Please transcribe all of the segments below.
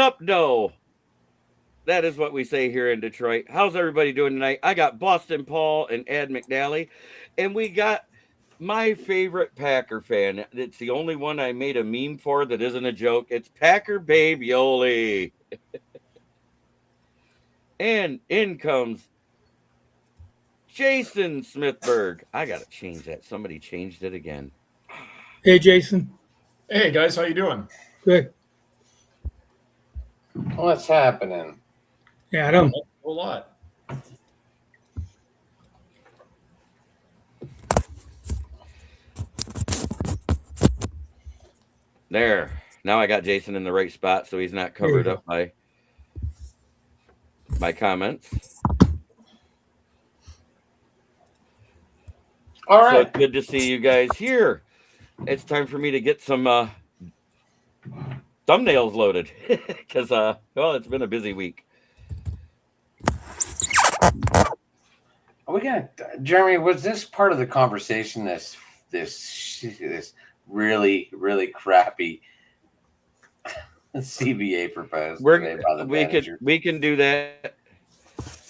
up, no? That is what we say here in Detroit. How's everybody doing tonight? I got Boston Paul and Ed McNally, and we got my favorite Packer fan. It's the only one I made a meme for that isn't a joke. It's Packer Babe Yoli. And in comes Jason Smithberg. I got to change that. Somebody changed it again. Hey, Jason. Hey guys, how you doing? Good. What's happening? Yeah, I don't. A whole lot. There. Now I got Jason in the right spot so he's not covered up by my comments. All So right. it's good to see you guys here. It's time for me to get some thumbnails loaded because, well, it's been a busy week. Are we gonna, Jeremy? Was this part of the conversation? This really crappy CBA proposed today by the manager. We can do that.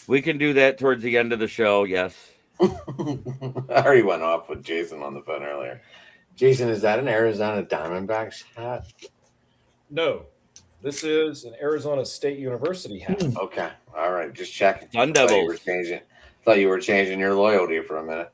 We can do that towards the end of the show. Yes. I already went off with Jason on the phone earlier. Jason, is that an Arizona Diamondbacks hat? No, this is an Arizona State University hat. Okay, all right, just checking. Sun Devils. Thought you were changing your loyalty for a minute.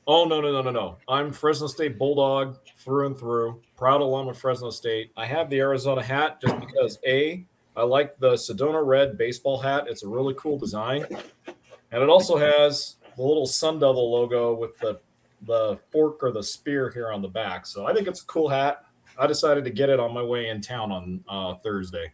Oh no! I'm Fresno State Bulldog through and through. Proud alum of Fresno State. I have the Arizona hat just because I like the Sedona red baseball hat. It's a really cool design, and it also has the little Sun Devil logo with the fork or the spear here on the back. So I think it's a cool hat. I decided to get it on my way in town on Thursday.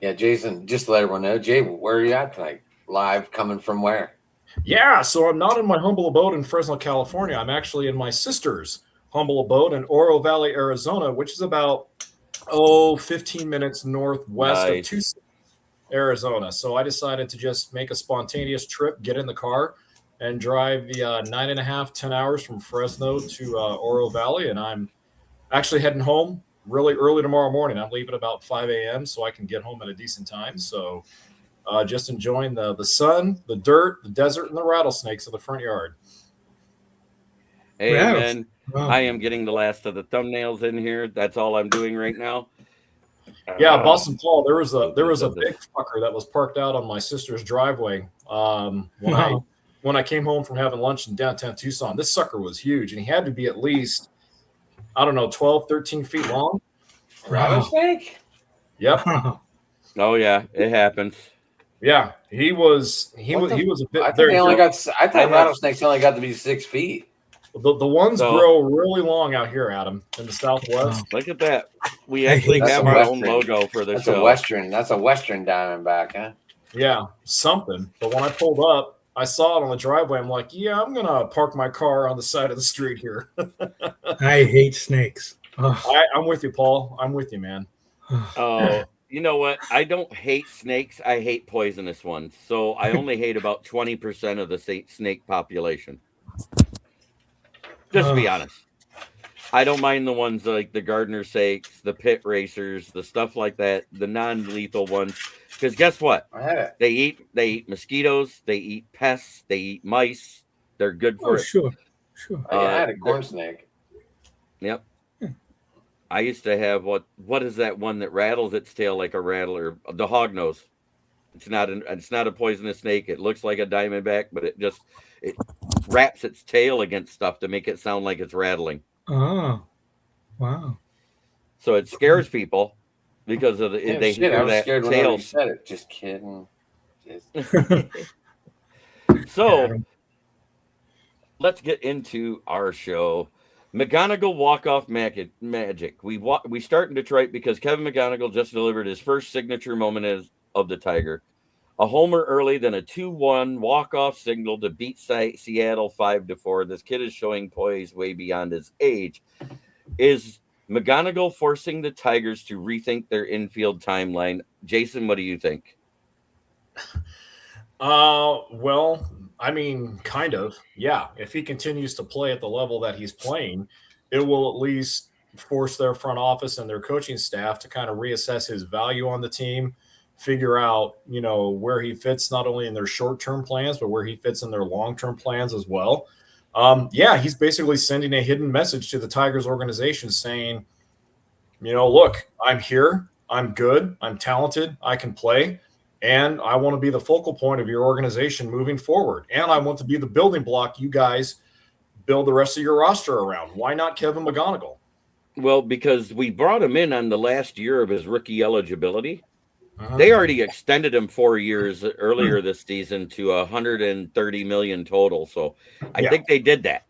Yeah, Jason, just to let everyone know, Jay, where are you at tonight? Live, coming from where? Yeah, so I'm not in my humble abode in Fresno, California. I'm actually in my sister's humble abode in Oro Valley, Arizona, which is about 15 minutes northwest of Tucson, Arizona. So I decided to just make a spontaneous trip, get in the car, and drive the 9.5, 10 hours from Fresno to Oro Valley. And I'm actually heading home really early tomorrow morning. I'm leaving about 5 a.m. so I can get home at a decent time. So just enjoying the sun, the dirt, the desert, and the rattlesnakes in the front yard. Amen. Wow. I am getting the last of the thumbnails in here. That's all I'm doing right now. Yeah, Boston Paul, there was a big fucker that was parked out on my sister's driveway when I came home from having lunch in downtown Tucson. This sucker was huge, and he had to be at least, 12, 13 feet long. Rattlesnake? Yep. Oh yeah, it happens. Yeah, he was a bit. I thought rattlesnakes only got to be 6 feet. The ones grow really long out here, Adam, in the Southwest. Look at that. We actually have our own logo for the show. That's a Western Diamondback, huh? Yeah, something. But when I pulled up, I saw it on the driveway. I'm like, yeah, I'm going to park my car on the side of the street here. I hate snakes. I'm with you, Paul. I'm with you, man. Oh, you know what? I don't hate snakes. I hate poisonous ones. So I only hate about 20% of the snake population. Just to be honest. I don't mind the ones like the gardener sakes, the pit racers, the stuff like that, the non-lethal ones. Because guess what? They eat mosquitoes, they eat pests, they eat mice. They're good for it. Sure. I had a corn snake. Yep. I used to have what is that one that rattles its tail like a rattler? The hognose. It's not a poisonous snake. It looks like a diamondback, but it wraps its tail against stuff to make it sound like it's rattling. Oh, wow! So it scares people because of they hear that tail. You said it. Just kidding. So let's get into our show. McGonigal walk-off magic. We start in Detroit because Kevin McGonigal just delivered his first signature moment of the Tiger. A homer early, then a 2-1 walk-off single to beat Seattle 5-4. This kid is showing poise way beyond his age. Is McGonigal forcing the Tigers to rethink their infield timeline? Jason, what do you think? Well, I mean, kind of. Yeah. If he continues to play at the level that he's playing, it will at least force their front office and their coaching staff to kind of reassess his value on the team, figure out, where he fits not only in their short-term plans, but where he fits in their long-term plans as well. He's basically sending a hidden message to the Tigers organization saying, look, I'm here. I'm good. I'm talented. I can play. And I want to be the focal point of your organization moving forward. And I want to be the building block you guys build the rest of your roster around. Why not Kevin McGonigal? Well, because we brought him in on the last year of his rookie eligibility. They already extended him 4 years earlier this season to 130 million total. So I think they did that.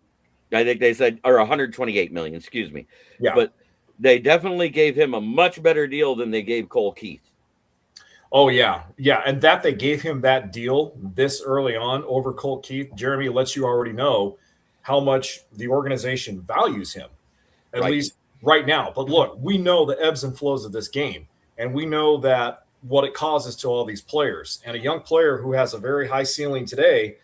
I think they said, or 128 million, excuse me. Yeah. But they definitely gave him a much better deal than they gave Cole Keith. Oh, yeah. Yeah. And that they gave him that deal this early on over Colt Keith, Jeremy, lets you already know how much the organization values him, at least right now. But look, we know the ebbs and flows of this game, and we know that what it causes to all these players. And a young player who has a very high ceiling today,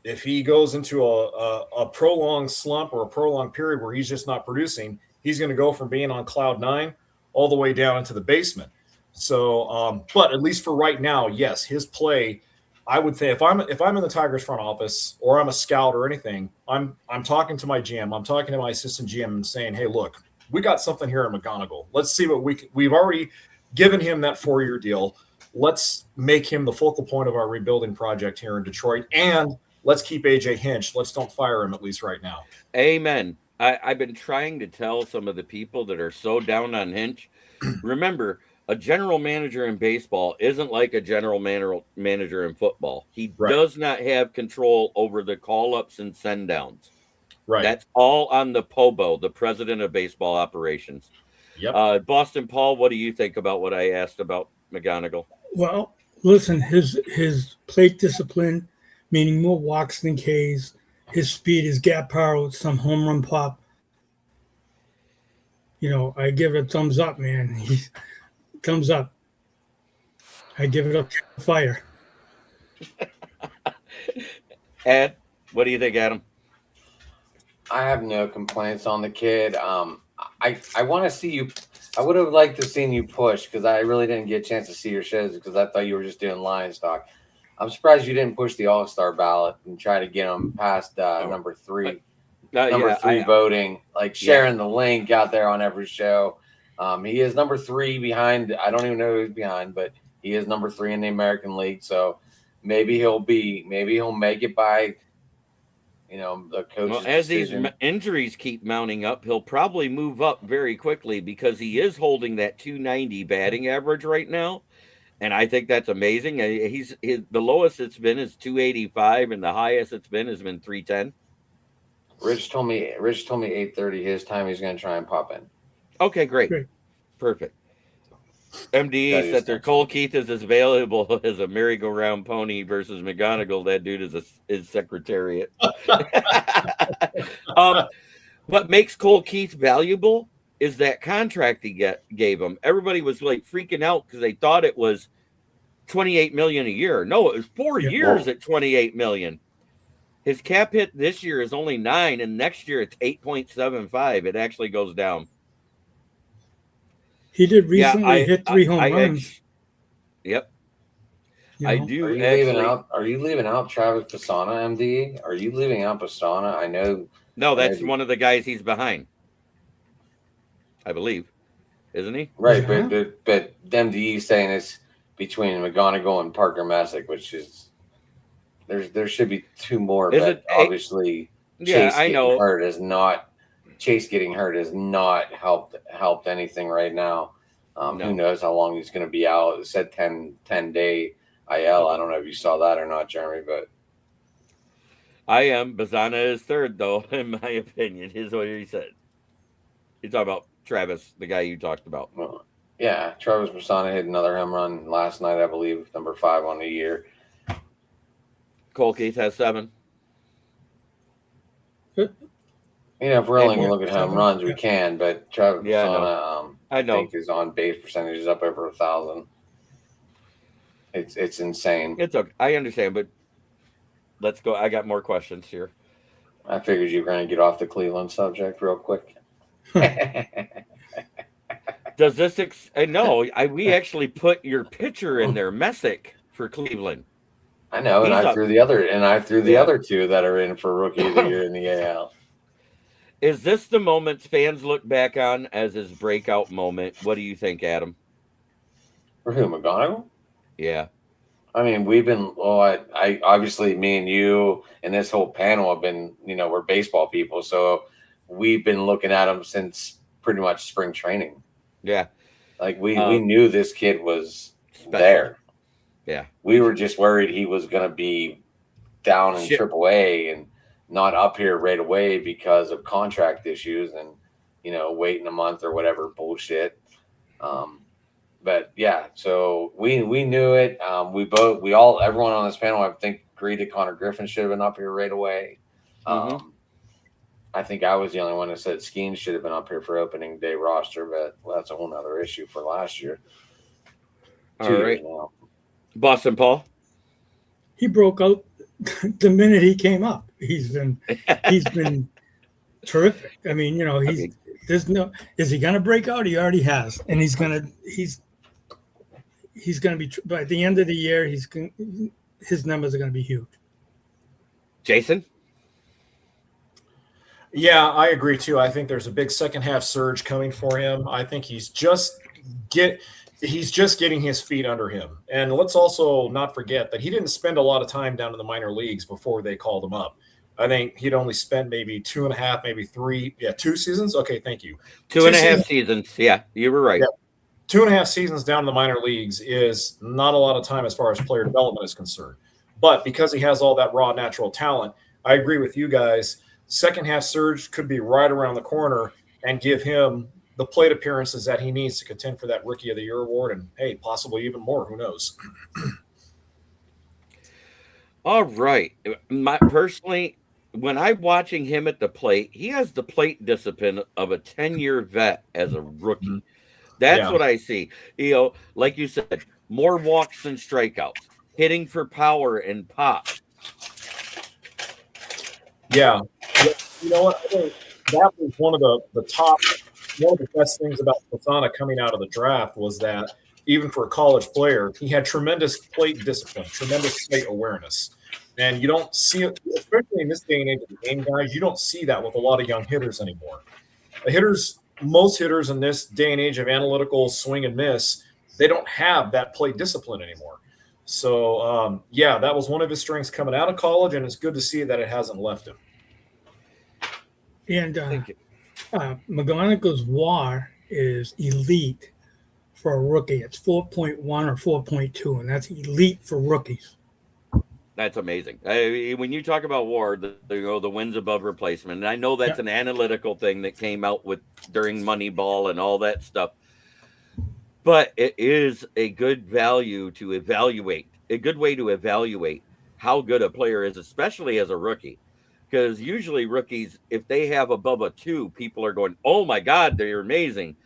if he goes into a prolonged slump or a prolonged period where he's just not producing, he's going to go from being on cloud 9 all the way down into the basement. So, but at least for right now, yes, his play, I would think if I'm in the Tigers front office or I'm a scout or anything, I'm talking to my GM, I'm talking to my assistant GM and saying, hey, look, we got something here in McGonigal. Let's see what we've already given him that 4-year deal. Let's make him the focal point of our rebuilding project here in Detroit. And let's keep AJ Hinch. Let's don't fire him, at least right now. Amen. I've been trying to tell some of the people that are so down on Hinch, remember, a general manager in baseball isn't like a general manager in football. He does not have control over the call-ups and send-downs. Right. That's all on the POBO, the president of baseball operations. Yep. Boston Paul, what do you think about what I asked about McGonigal? Well, listen, his plate discipline, meaning more walks than Ks, his speed, his gap power with some home run pop. I give it a thumbs up, man. Thumbs up. I give it a fire. Ed, what do you think, Adam? I have no complaints on the kid. I want to see you. I would have liked to seen you push because I really didn't get a chance to see your shows because I thought you were just doing Lions talk. I'm surprised you didn't push the All-Star ballot and try to get him past number three voting, like sharing the link out there on every show. He is number 3 behind. I don't even know who's behind, but he is number 3 in the American League. So maybe he'll make it by, the coach's Well, as decision. these injuries keep mounting up, he'll probably move up very quickly because he is holding that 290 batting average right now. And I think that's amazing. The lowest it's been is 285, and the highest it's been has been 310. Rich told me 8:30 his time. He's going to try and pop in. Okay, great. Perfect. MDE said that Cole Keith is as valuable as a merry-go-round pony versus McGonigal. That dude is secretariat. What makes Cole Keith valuable is that contract he gave him. Everybody was like freaking out because they thought it was $28 million a year. No, it was 4 years at $28 million. His cap hit this year is only 9, and next year it's 8.75. It actually goes down. He did recently hit 3 home runs. Yep. I do. Are you leaving out Travis Pisana, MD? Are you leaving out Pisana? I know. No, that's one of the guys he's behind. I believe, isn't he? Right, but MDE saying it's between McGonigal and Parker Messick, which is there should be 2 more. But obviously, Chase getting hurt has not helped anything right now. Who knows how long he's going to be out? It said 10-day IL. I don't know if you saw that or not, Jeremy, but I am. Bazana is 3rd, though, in my opinion. Is what he said. You're talking about Travis, the guy you talked about. Well, yeah, Travis Pisana hit another home run last night, I believe, number 5 on the year. Cole Keith has 7. If we're only going to look at home runs, we can, but Travis Pisana, I think his on base percentage is up over 1,000. It's insane. It's okay. I understand, but let's go. I got more questions here. I figured you were going to get off the Cleveland subject real quick. Does this? No, we actually put your pitcher in there, Messick, for Cleveland. I know, and I threw the other two that are in for Rookie of the Year in the AL. Is this the moments fans look back on as his breakout moment? What do you think, Adam? For who, McGonigal? Yeah. I mean, we've been. I obviously, me and you and this whole panel have been. We're baseball people, so we've been looking at him since pretty much spring training. Yeah. Like we knew this kid was special. There. Yeah. We were just worried he was going to be down in AAA and not up here right away because of contract issues and, waiting a month or whatever bullshit. But yeah, so we knew it. Everyone on this panel, I think, agreed that Connor Griffin should have been up here right away. I think I was the only one that said Skeens should have been up here for opening day roster, but that's a whole nother issue for last year. All right. Boston Paul. He broke out the minute he came up. He's been terrific. I mean, is he going to break out? He already has, and he's going to be by the end of the year. His numbers are going to be huge. Jason. Yeah, I agree too. I think there's a big second half surge coming for him. I think he's just getting his feet under him. And let's also not forget that he didn't spend a lot of time down in the minor leagues before they called him up. I think he'd only spent maybe 2.5, maybe 3. Yeah, 2 seasons. Okay, thank you. 2.5 seasons. Yeah, you were right. Yeah. 2.5 seasons down in the minor leagues is not a lot of time as far as player development is concerned. But because he has all that raw natural talent, I agree with you guys. Second half surge could be right around the corner and give him the plate appearances that he needs to contend for that Rookie of the Year award, and hey, possibly even more. Who knows? All right. Personally, when I'm watching him at the plate, he has the plate discipline of a 10-year vet as a rookie. That's what I see. Like you said, more walks than strikeouts, hitting for power and pop. Yeah. You know what? I think that was one of the best things about Platana coming out of the draft was that even for a college player, he had tremendous plate discipline, tremendous plate awareness. And you don't see it, especially in this day and age of the game, guys, you don't see that with a lot of young hitters anymore. Most hitters in this day and age of analytical swing and miss, they don't have that plate discipline anymore. So, that was one of his strengths coming out of college, and it's good to see that it hasn't left him. And McGonigal's WAR is elite for a rookie. It's 4.1 or 4.2, and that's elite for rookies. That's amazing. When you talk about WAR, the wins above replacement, and I know that's an analytical thing that came out during Moneyball and all that stuff. But it is a good value to evaluate, a good way to evaluate how good a player is, especially as a rookie. Because usually rookies, if they have above a 2, people are going, oh my God, they're amazing.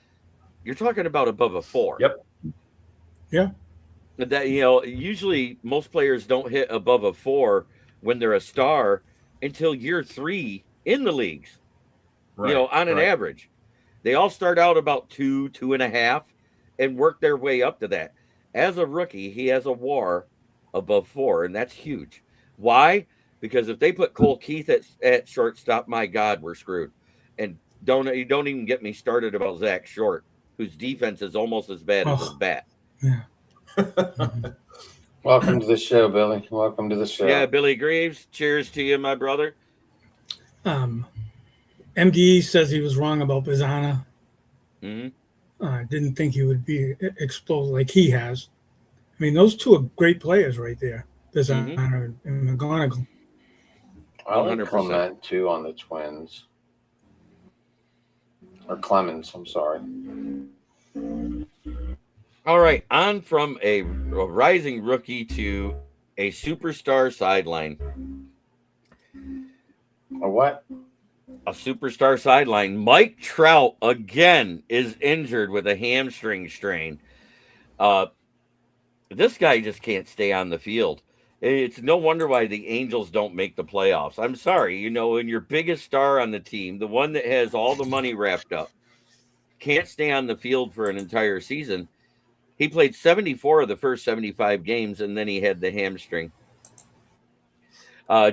You're talking about above a 4. Yep. Yeah. That, usually most players don't hit above a 4 when they're a star until year 3 in the leagues. Right. On an average. They all start out about 2, 2.5, and work their way up to that. As a rookie, he has a WAR above 4, and that's huge. Why? Because if they put Cole Keith at shortstop, my God, we're screwed. And don't even get me started about Zach Short, whose defense is almost as bad as his bat. Yeah. Welcome to the show, Billy. Welcome to the show. Yeah, Billy Greaves. Cheers to you, my brother. MDE says he was wrong about Bizana. Mm-hmm. Didn't think he would be explosive like he has. I mean, those two are great players right there, Bizana and McGonigal. I like Clement too on the Twins. Or Clemens, I'm sorry. All right, on from a rising rookie to a superstar sideline. A what? A superstar sideline. Mike Trout again is injured with a hamstring strain. This guy just can't stay on the field. It's no wonder why the Angels don't make the playoffs. I'm sorry, you know, and your biggest star on the team, the one that has all the money wrapped up, can't stay on the field for an entire season. He played 74 of the first 75 games, and then he had the hamstring.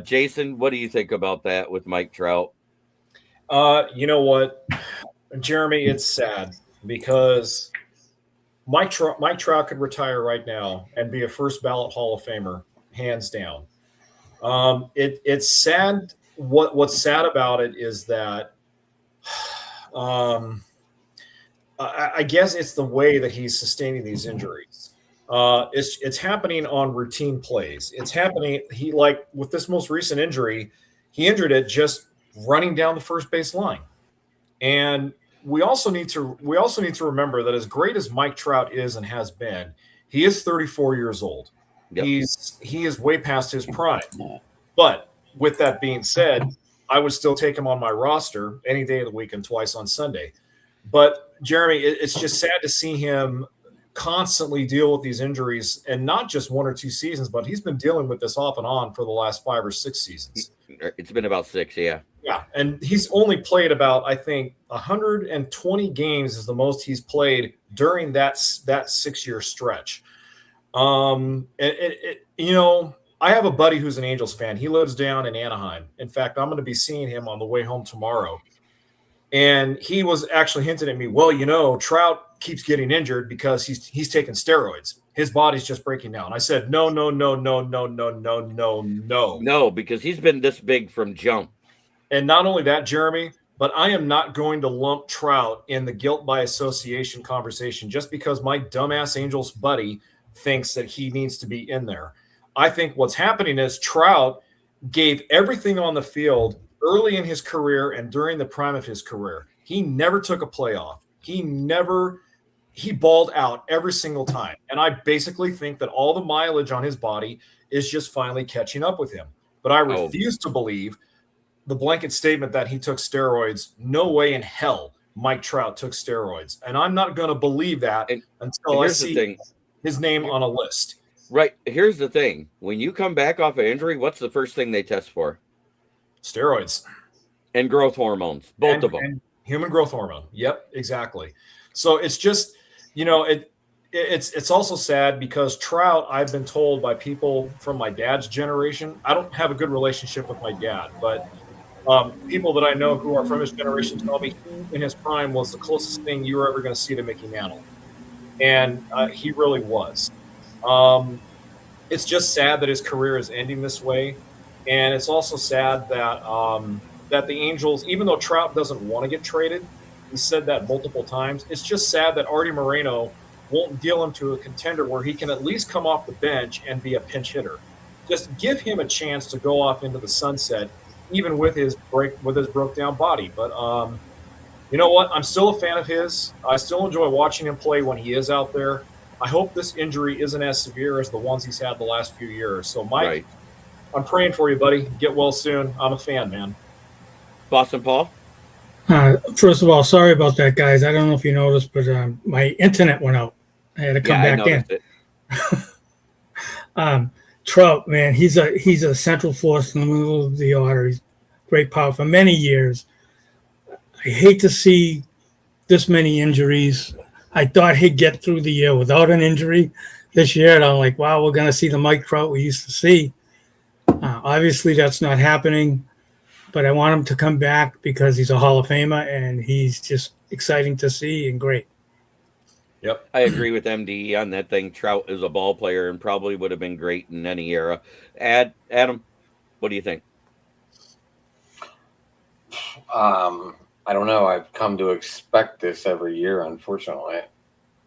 Jason, what do you think about that with Mike Trout? You know what, Jeremy, it's sad because Mike Trout could retire right now and be a first ballot Hall of Famer, hands down. It's sad. What's sad about it is that I guess it's the way that he's sustaining these injuries. It's happening on routine plays. It's happening. He, like with this most recent injury, he injured it just running down the first base line. And we also need to remember that as great as Mike Trout is and has been, he is 34 years old. Yep. He is way past his prime. But with that being said, I would still take him on my roster any day of the week and twice on Sunday. But Jeremy, it's just sad to see him constantly deal with these injuries, and not just 1 or 2 seasons, but he's been dealing with this off and on for the last 5 or 6 seasons. It's been about 6, yeah. Yeah, and he's only played about, I think, 120 games is the most he's played during that 6-year stretch. You know, I have a buddy who's an Angels fan. He lives down in Anaheim. In fact, I'm going to be seeing him on the way home tomorrow. And he was actually hinting at me, well, you know, Trout keeps getting injured because he's taking steroids. His body's just breaking down. I said, no. No, because he's been this big from jump. And not only that, Jeremy, but I am not going to lump Trout in the guilt by association conversation just because my dumbass Angels buddy thinks that he needs to be in there. I think what's happening is Trout gave everything on the field early in his career and during the prime of his career. He never took a playoff. He balled out every single time. And I basically think that all the mileage on his body is just finally catching up with him. But I refuse to believe the blanket statement that he took steroids. No way in hell Mike Trout took steroids. And I'm not going to believe that until I see his name on a list. Right. Here's the thing. When you come back off an injury, what's the first thing they test for? Steroids. And growth hormones. Both of them. And human growth hormone. Yep, exactly. So it's just, you know, it's also sad because Trout, I've been told by people from my dad's generation, I don't have a good relationship with my dad, but people that I know who are from his generation tell me he, in his prime, was the closest thing you were ever going to see to Mickey Mantle. And he really was. It's just sad that his career is ending this way. And it's also sad that that the Angels, even though Trout doesn't want to get traded, he said that multiple times, it's just sad that Artie Moreno won't deal him to a contender where he can at least come off the bench and be a pinch hitter. Just give him a chance to go off into the sunset, even with his broke down body. But you know what? I'm still a fan of his. I still enjoy watching him play when he is out there. I hope this injury isn't as severe as the ones he's had the last few years. So, Mike, right. I'm praying for you, buddy. Get well soon. I'm a fan, man. Boston Paul? First of all, sorry about that, guys. I don't know if you noticed, but my internet went out. I had to come back in. Trout, man, he's a central force in the middle of the order. He's great power for many years. I hate to see this many injuries. I thought he'd get through the year without an injury this year, and I'm like, wow, we're going to see the Mike Trout we used to see. Obviously, that's not happening, but I want him to come back because he's a Hall of Famer, and he's just exciting to see and great. Yep, I agree with MD on that thing. Trout is a ball player and probably would have been great in any era. Adam, what do you think? I don't know. I've come to expect this every year, unfortunately.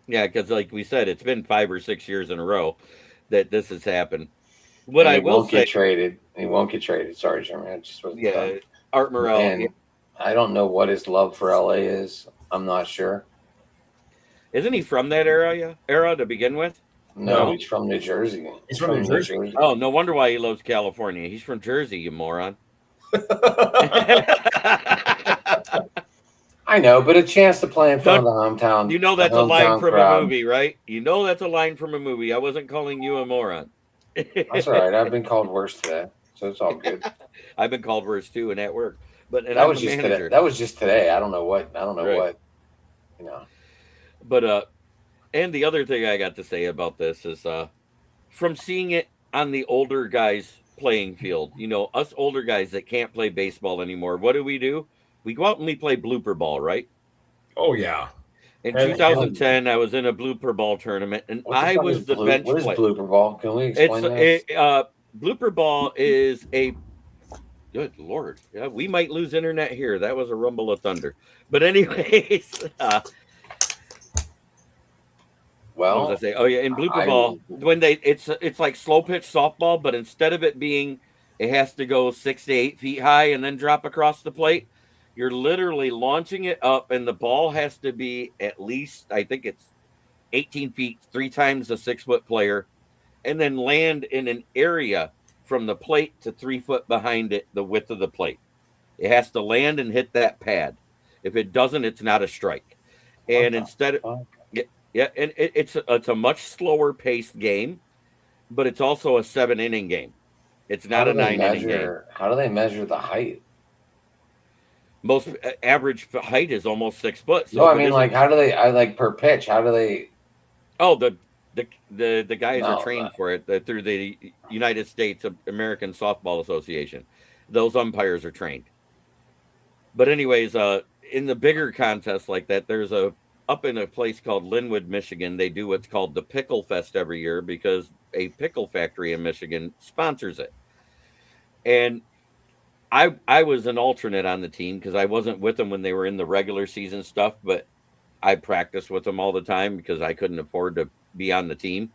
Yeah, because like we said, it's been 5 or 6 years in a row that this has happened. What I will say, he won't get traded. Sorry, Jeremy. Art Morel. And I don't know what his love for LA is. I'm not sure. Isn't he from that era to begin with? No, he's from New Jersey. He's from New Jersey. Oh, no wonder why he loves California. He's from Jersey, you moron. I know, but a chance to play in front of the hometown. You know that's a line from a movie, right? You know that's a line from a movie. I wasn't calling you a moron. That's all right. I've been called worse today, so it's all good. I've been called worse too, and at work. But and That I'm was the just manager. today. That was just today. I don't know what. Right. You know. But and the other thing I got to say about this is from seeing it on the older guys playing field, us older guys that can't play baseball anymore, what do? We go out and we play blooper ball, right? Oh yeah. In And 2010, I was in a blooper ball tournament, and What the I fuck was the bench What is player. blooper ball? Can we explain this? Blooper ball is a good lord. Yeah, we might lose internet here. That was a rumble of thunder. But anyways, what was I say? Oh yeah, in blooper ball, when it's like slow pitch softball, but instead of it being, it has to go 6 to 8 feet high and then drop across the plate. You're literally launching it up, and the ball has to be at least, I think it's 18 feet, 3 times a 6-foot player, and then land in an area from the plate to 3 foot behind it, the width of the plate. It has to land and hit that pad. If it doesn't, it's not a strike. And instead of, yeah, and it's a much slower paced game, but it's also a 7-inning game. It's not a 9-inning game. How do they measure the height? Most average height is almost 6 foot. So no, I mean, like, how do they? Like per pitch. How do they? Oh, the guys are trained for it through the United States American Softball Association. Those umpires are trained. But anyways, in the bigger contests like that, there's up in a place called Linwood, Michigan. They do what's called the Pickle Fest every year because a pickle factory in Michigan sponsors it. And I was an alternate on the team because I wasn't with them when they were in the regular season stuff, but I practiced with them all the time because I couldn't afford to be on the team.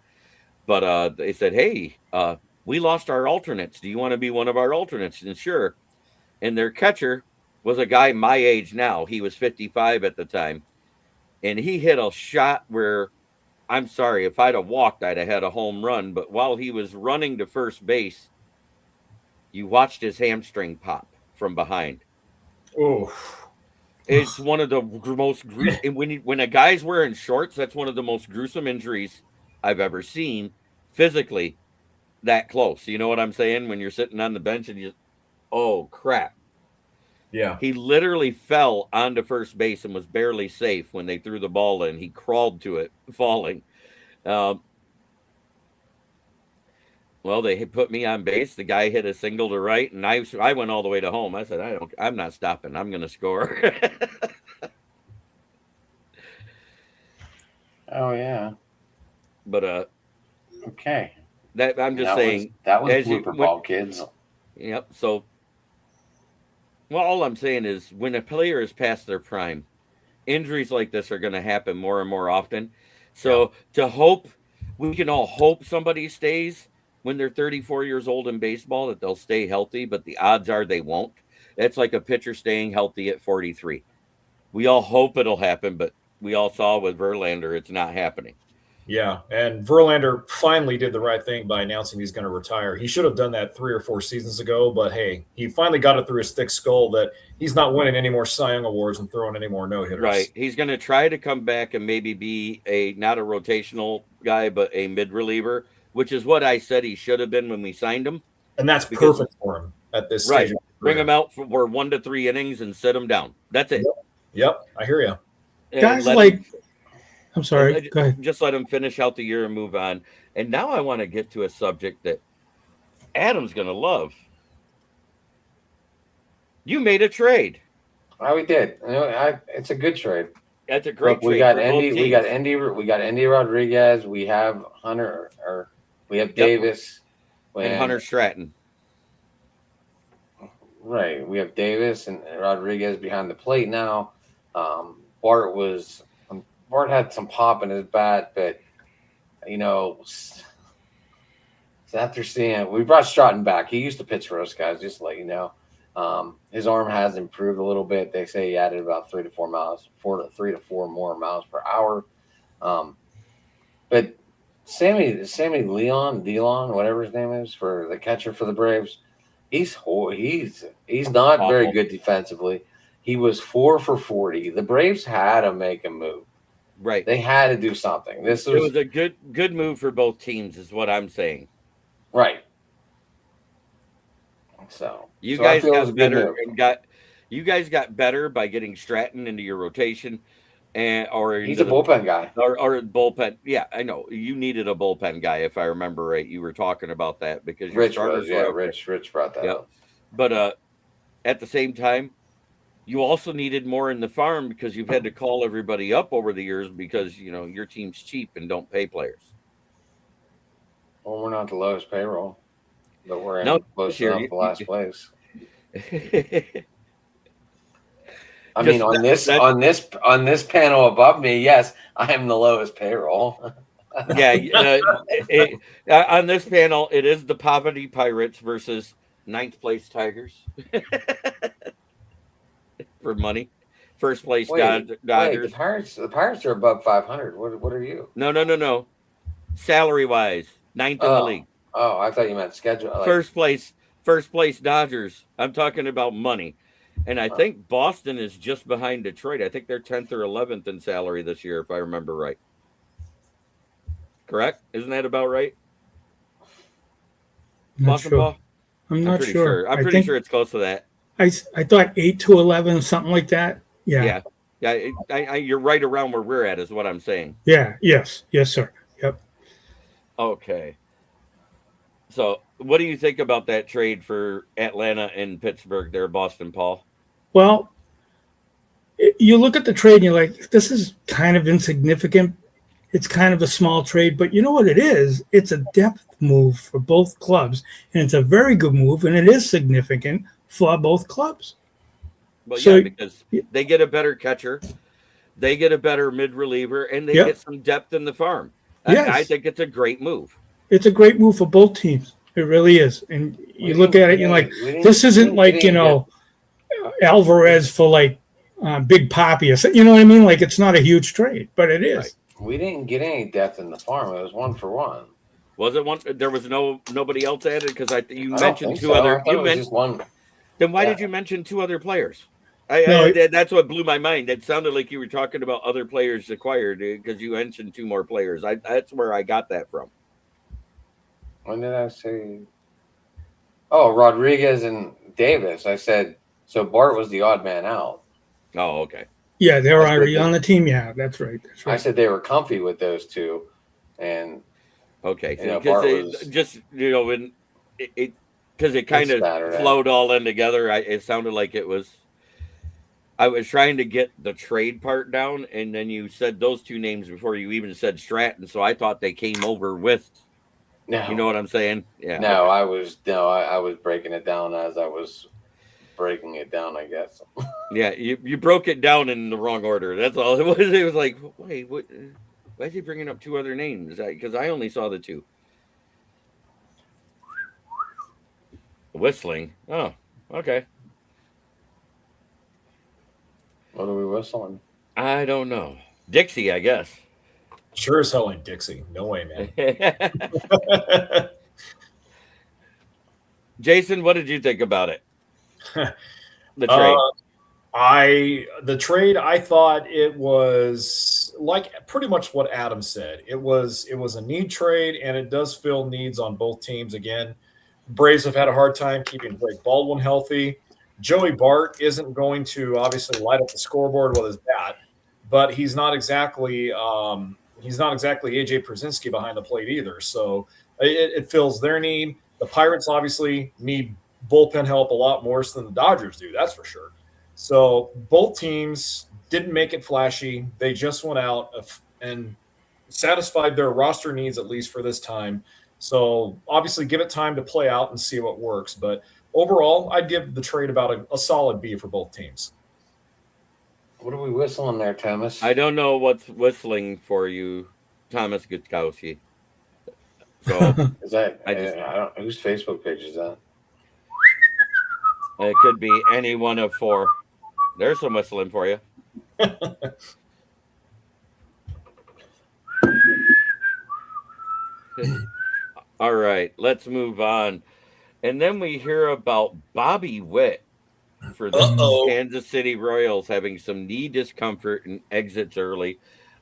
But they said, hey, we lost our alternates. Do you want to be one of our alternates? And sure. And their catcher was a guy my age now. He was 55 at the time. And he hit a shot where, I'm sorry, if I'd have walked, I'd have had a home run. But while he was running to first base, you watched his hamstring pop from behind. Oh, it's one of the most gruesome. When a guy's wearing shorts, that's one of the most gruesome injuries I've ever seen physically that close. You know what I'm saying? When you're sitting on the bench and you, oh crap. Yeah. He literally fell onto first base and was barely safe when they threw the ball in. He crawled to it, falling. Well, they put me on base. The guy hit a single to right, and I went all the way to home. I said, I'm not stopping. I'm going to score. Oh yeah. But okay. That I'm just saying that was blooper ball, kids. Yep. So, well, all I'm saying is when a player is past their prime, injuries like this are going to happen more and more often. So we can all hope somebody stays when they're 34 years old in baseball, that they'll stay healthy, but the odds are they won't. That's like a pitcher staying healthy at 43. We all hope it'll happen, but we all saw with Verlander, it's not happening. Yeah, and Verlander finally did the right thing by announcing he's going to retire. He should have done that 3 or 4 seasons ago, but hey, he finally got it through his thick skull that he's not winning any more Cy Young awards and throwing any more no-hitters. Right. He's going to try to come back and maybe be not a rotational guy, but a mid-reliever, which is what I said he should have been when we signed him. And that's perfect for him at this stage. Bring him out for 1 to 3 innings and sit him down. That's it. Yep. I hear you. Guys like... I'm sorry. Go ahead. Just let him finish out the year and move on. And now I want to get to a subject that Adam's going to love. You made a trade. Oh, we did. It's a good trade. That's a great trade. We got Endy Rodriguez. We have Hunter, or we have Davis and Hunter Stratton. Right. We have Davis and Rodriguez behind the plate now. Bart had some pop in his bat, but after seeing, we brought Stratton back. He used to pitch for us guys, just to let you know. His arm has improved a little bit. They say he added about 3 to 4 more miles per hour. But Sammy Delon, whatever his name is, for the catcher for the Braves, he's not very good defensively. He was 4 for 40. The Braves had to make a move. Right. They had to do something. It was a good move for both teams, is what I'm saying. Right. So You so I guys feel it got was a good better move. and got you guys got better by getting Stratton into your rotation and or He's into a bullpen guy. or bullpen. Yeah, I know. You needed a bullpen guy, if I remember right. You were talking about that because your Rich starters was, yeah. were okay. Rich brought that Yep. up. But at the same time, you also needed more in the farm because you've had to call everybody up over the years because your team's cheap and don't pay players. Well, we're not the lowest payroll, but we're No, in close this year enough to last place. I Just mean, on this panel above me, yes, I am the lowest payroll. yeah, on this panel, it is the Poverty Pirates versus ninth place Tigers for money. First place Wait, the Dodgers. Pirates are above 500. What are you? No. Salary wise, ninth in the league. Oh, I thought you meant schedule. Like, First place Dodgers. I'm talking about money. And I think Boston is just behind Detroit. I think they're 10th or 11th in salary this year, if I remember right. Correct? Isn't that about right? Not Boston, sure. Paul? I'm not pretty sure. I'm pretty sure it's close to that. I thought 8 to 11, something like that. Yeah. You're right around where we're at, is what I'm saying. Yeah. Yes, sir. Yep. Okay. So, what do you think about that trade for Atlanta and Pittsburgh there, Boston, Paul? Well, you look at the trade and you're like, this is kind of insignificant. It's kind of a small trade, but you know what it is? It's a depth move for both clubs, and it's a very good move, and it is significant for both clubs. Well, yeah, because they get a better catcher, they get a better mid reliever, and they get some depth in the farm. Yes. I think it's a great move. It's a great move for both teams. It really is. And you look at it, you're like, this isn't like, Alvarez for like Big Papi. You know what I mean? Like, it's not a huge trade, but it is. Right. We didn't get any depth in the farm. It was 1-for-1. Was it one? There was nobody else added because you mentioned two other. You mentioned just one. Then why did you mention two other players? That's what blew my mind. It sounded like you were talking about other players acquired because you mentioned two more players. That's where I got that from. When did I say? Oh, Rodriguez and Davis. I said so. Bart was the odd man out. Oh, okay. Yeah, they're already on the team. Yeah, that's right. I said they were comfy with those two, and okay, because it kind of flowed all in together. It sounded like it was. I was trying to get the trade part down, and then you said those two names before you even said Stratton, so I thought they came over with. No, you know what I'm saying? Yeah. No, okay. I was breaking it down as I was breaking it down, I guess. Yeah, you broke it down in the wrong order. That's all it was. It was like, wait, what? Why is he bringing up two other names? Because I only saw the two. Whistling. Oh, okay. What are we whistling? I don't know. Dixie, I guess. Sure as hell ain't Dixie. No way, man. Jason, what did you think about it? The trade. The trade, I thought it was like pretty much what Adam said. It was a need trade, and it does fill needs on both teams. Again, Braves have had a hard time keeping Blake Baldwin healthy. Joey Bart isn't going to obviously light up the scoreboard with his bat, but he's not exactly AJ Przinsky behind the plate either. So it fills their need. The Pirates obviously need bullpen help a lot more than the Dodgers do. That's for sure. So both teams didn't make it flashy. They just went out and satisfied their roster needs, at least for this time. So obviously give it time to play out and see what works. But overall, I'd give the trade about a solid B for both teams. What are we whistling there, Thomas? I don't know what's whistling for you, Thomas Gutkowski. So is that whose Facebook page is that? It could be any one of four. There's some whistling for you. All right, let's move on. And then we hear about Bobby Witt for the Kansas City Royals having some knee discomfort and exits early.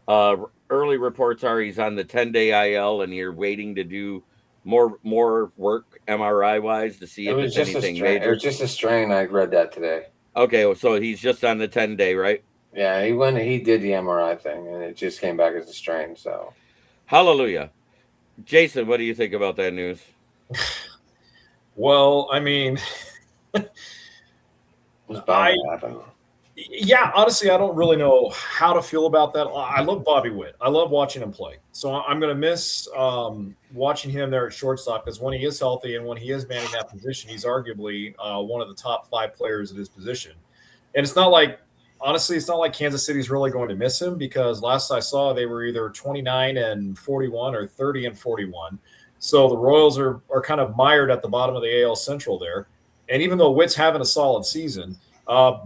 Early reports are he's on the 10-day IL and you're waiting to do more work MRI wise to see It if was it's just a anything strain. It major? was just a strain. I read that today. Okay, so he's just on the 10-day, right? Yeah, he did the MRI thing, and it just came back as a strain. So, Hallelujah. Jason, what do you think about that news? Well, I mean, it was bound to happen. yeah, honestly, I don't really know how to feel about that. I love Bobby Witt. I love watching him play. So I'm going to miss watching him there at shortstop, because when he is healthy and when he is manning that position, he's arguably one of the top 5 players at his position. And it's not like, honestly, it's not like Kansas City's really going to miss him, because last I saw, they were either 29-41 or 30-41. So the Royals are kind of mired at the bottom of the AL Central there. And even though Witt's having a solid season,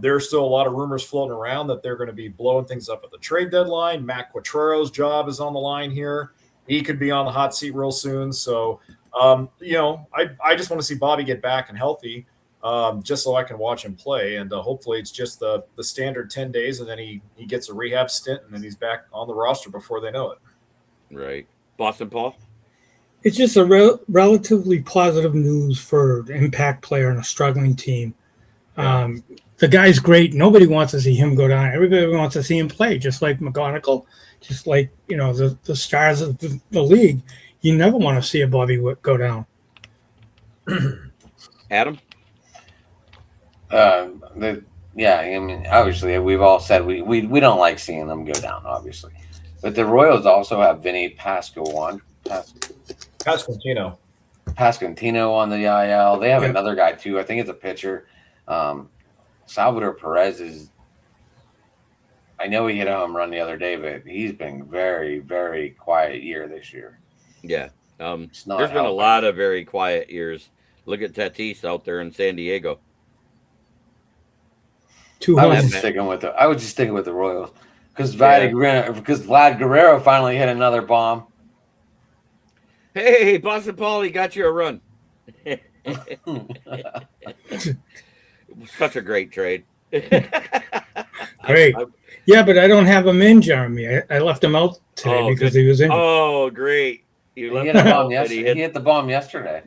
there's still a lot of rumors floating around that they're going to be blowing things up at the trade deadline. Matt Quattro's job is on the line here. He could be on the hot seat real soon. So, I just want to see Bobby get back and healthy, just so I can watch him play. And hopefully it's just the standard 10 days, and then he gets a rehab stint, and then he's back on the roster before they know it. Right. Boston Paul? It's just a relatively positive news for the impact player on a struggling team. Yeah. The guy's great. Nobody wants to see him go down. Everybody wants to see him play, just like McGonigal, just like, the stars of the league. You never want to see a Bobby Witt go down. Adam? I mean, obviously, we've all said we don't like seeing them go down, obviously. But the Royals also have Vinny Pasquantino on the IL. They have another guy too. I think it's a pitcher. Salvador Perez is. I know he hit a home run the other day, but he's been very, very quiet year this year. Yeah. There's been helping. a lot of very quiet years. Look at Tatis out there in San Diego. I was just sticking with the Royals because Vlad Guerrero finally hit another bomb. Hey, Boston Paul, he got you a run. Such a great trade. Great. Yeah, but I don't have him in, Jeremy. I left him out today because he was injured. Oh, great. He hit a bomb yesterday. He hit the bomb yesterday.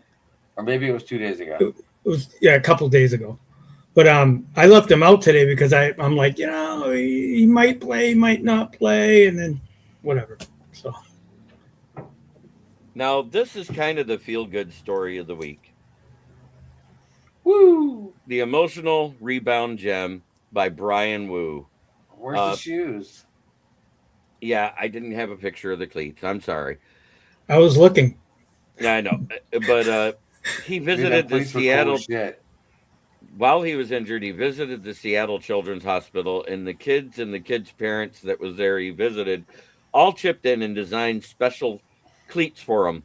Or maybe it was 2 days ago. It was a couple of days ago. But I left him out today because I'm like, he might play, might not play, and then whatever. So now this is kind of the feel-good story of the week. Woo! The emotional rebound gem by Brian Wu. Where's the shoes? Yeah, I didn't have a picture of the cleats. I'm sorry. I was looking. Yeah, I know. But he visited the Seattle. While he was injured, he visited the Seattle Children's Hospital, and the kids parents that was there he visited all chipped in and designed special cleats for him.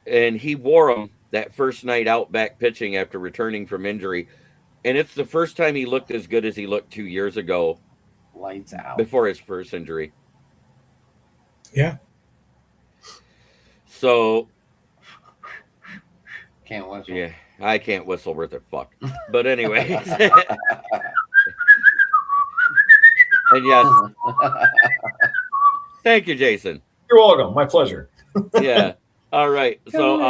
And he wore them that first night out back pitching after returning from injury. And it's the first time he looked as good as he looked 2 years ago. Lights out. Before his first injury. Yeah. So. Can't whistle. Yeah, I can't whistle worth a fuck. But anyway. And yes. Thank you, Jason. You're welcome. My pleasure. Yeah. All right. So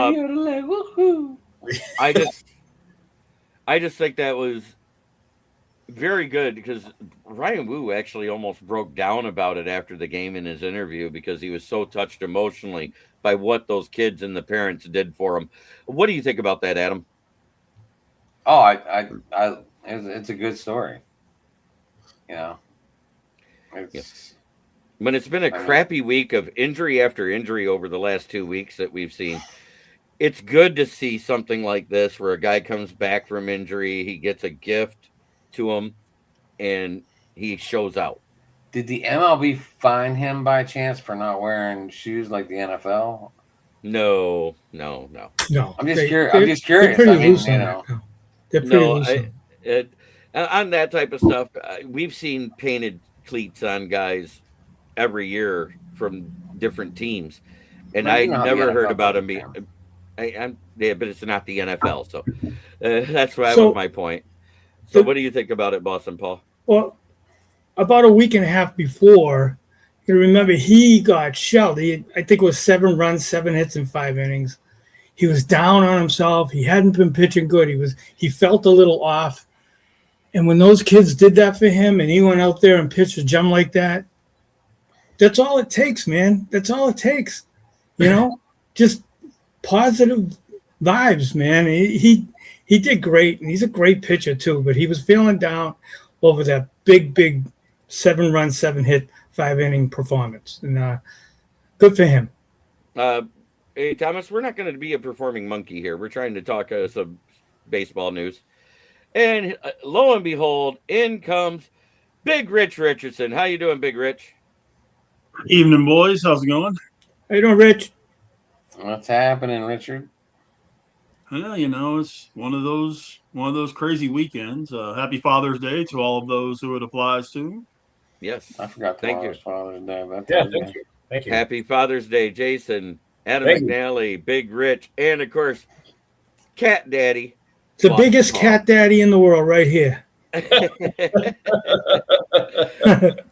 I just think that was very good because Ryan Wu actually almost broke down about it after the game in his interview because he was so touched emotionally by what those kids and the parents did for him. What do you think about that, Adam? Oh, it's a good story. When it's been a crappy week of injury after injury over the last 2 weeks that we've seen, it's good to see something like this where a guy comes back from injury, he gets a gift to him, and he shows out. Did the MLB fine him by chance for not wearing shoes like the NFL? No. I'm just curious. They're pretty loose on that. They're pretty loose. On that type of stuff, we've seen painted cleats on guys every year from different teams, and I never heard about him being. But it's not the NFL, so that's why was my point. So, what do you think about it, Boston Paul? Well, about a week and a half before, You remember he got shelled. I think it was 7 runs, 7 hits in 5 innings. He was down on himself. He hadn't been pitching good. He felt a little off. And when those kids did that for him and he went out there and pitched a gem like that, that's all it takes, man. That's all it takes. Just positive vibes, man. He did great, and he's a great pitcher too, but he was feeling down over that big 7-run, 7-hit, 5-inning performance. And good for him. Hey, Thomas, we're not going to be a performing monkey here. We're trying to talk some baseball news. And lo and behold, in comes Big Rich Richardson. How you doing, Big Rich? Evening, boys. How's it going? How you doing, Rich? What's happening, Richard? Yeah, it's one of those crazy weekends. Happy Father's Day to all of those who it applies to. Yes. I forgot Thank you. Father's Day. Yeah, thank you. Thank you. Happy Father's Day, Jason, Adam Thank you. McNally, Big Rich, and of course, Cat Daddy. The Wow. biggest cat daddy in the world right here.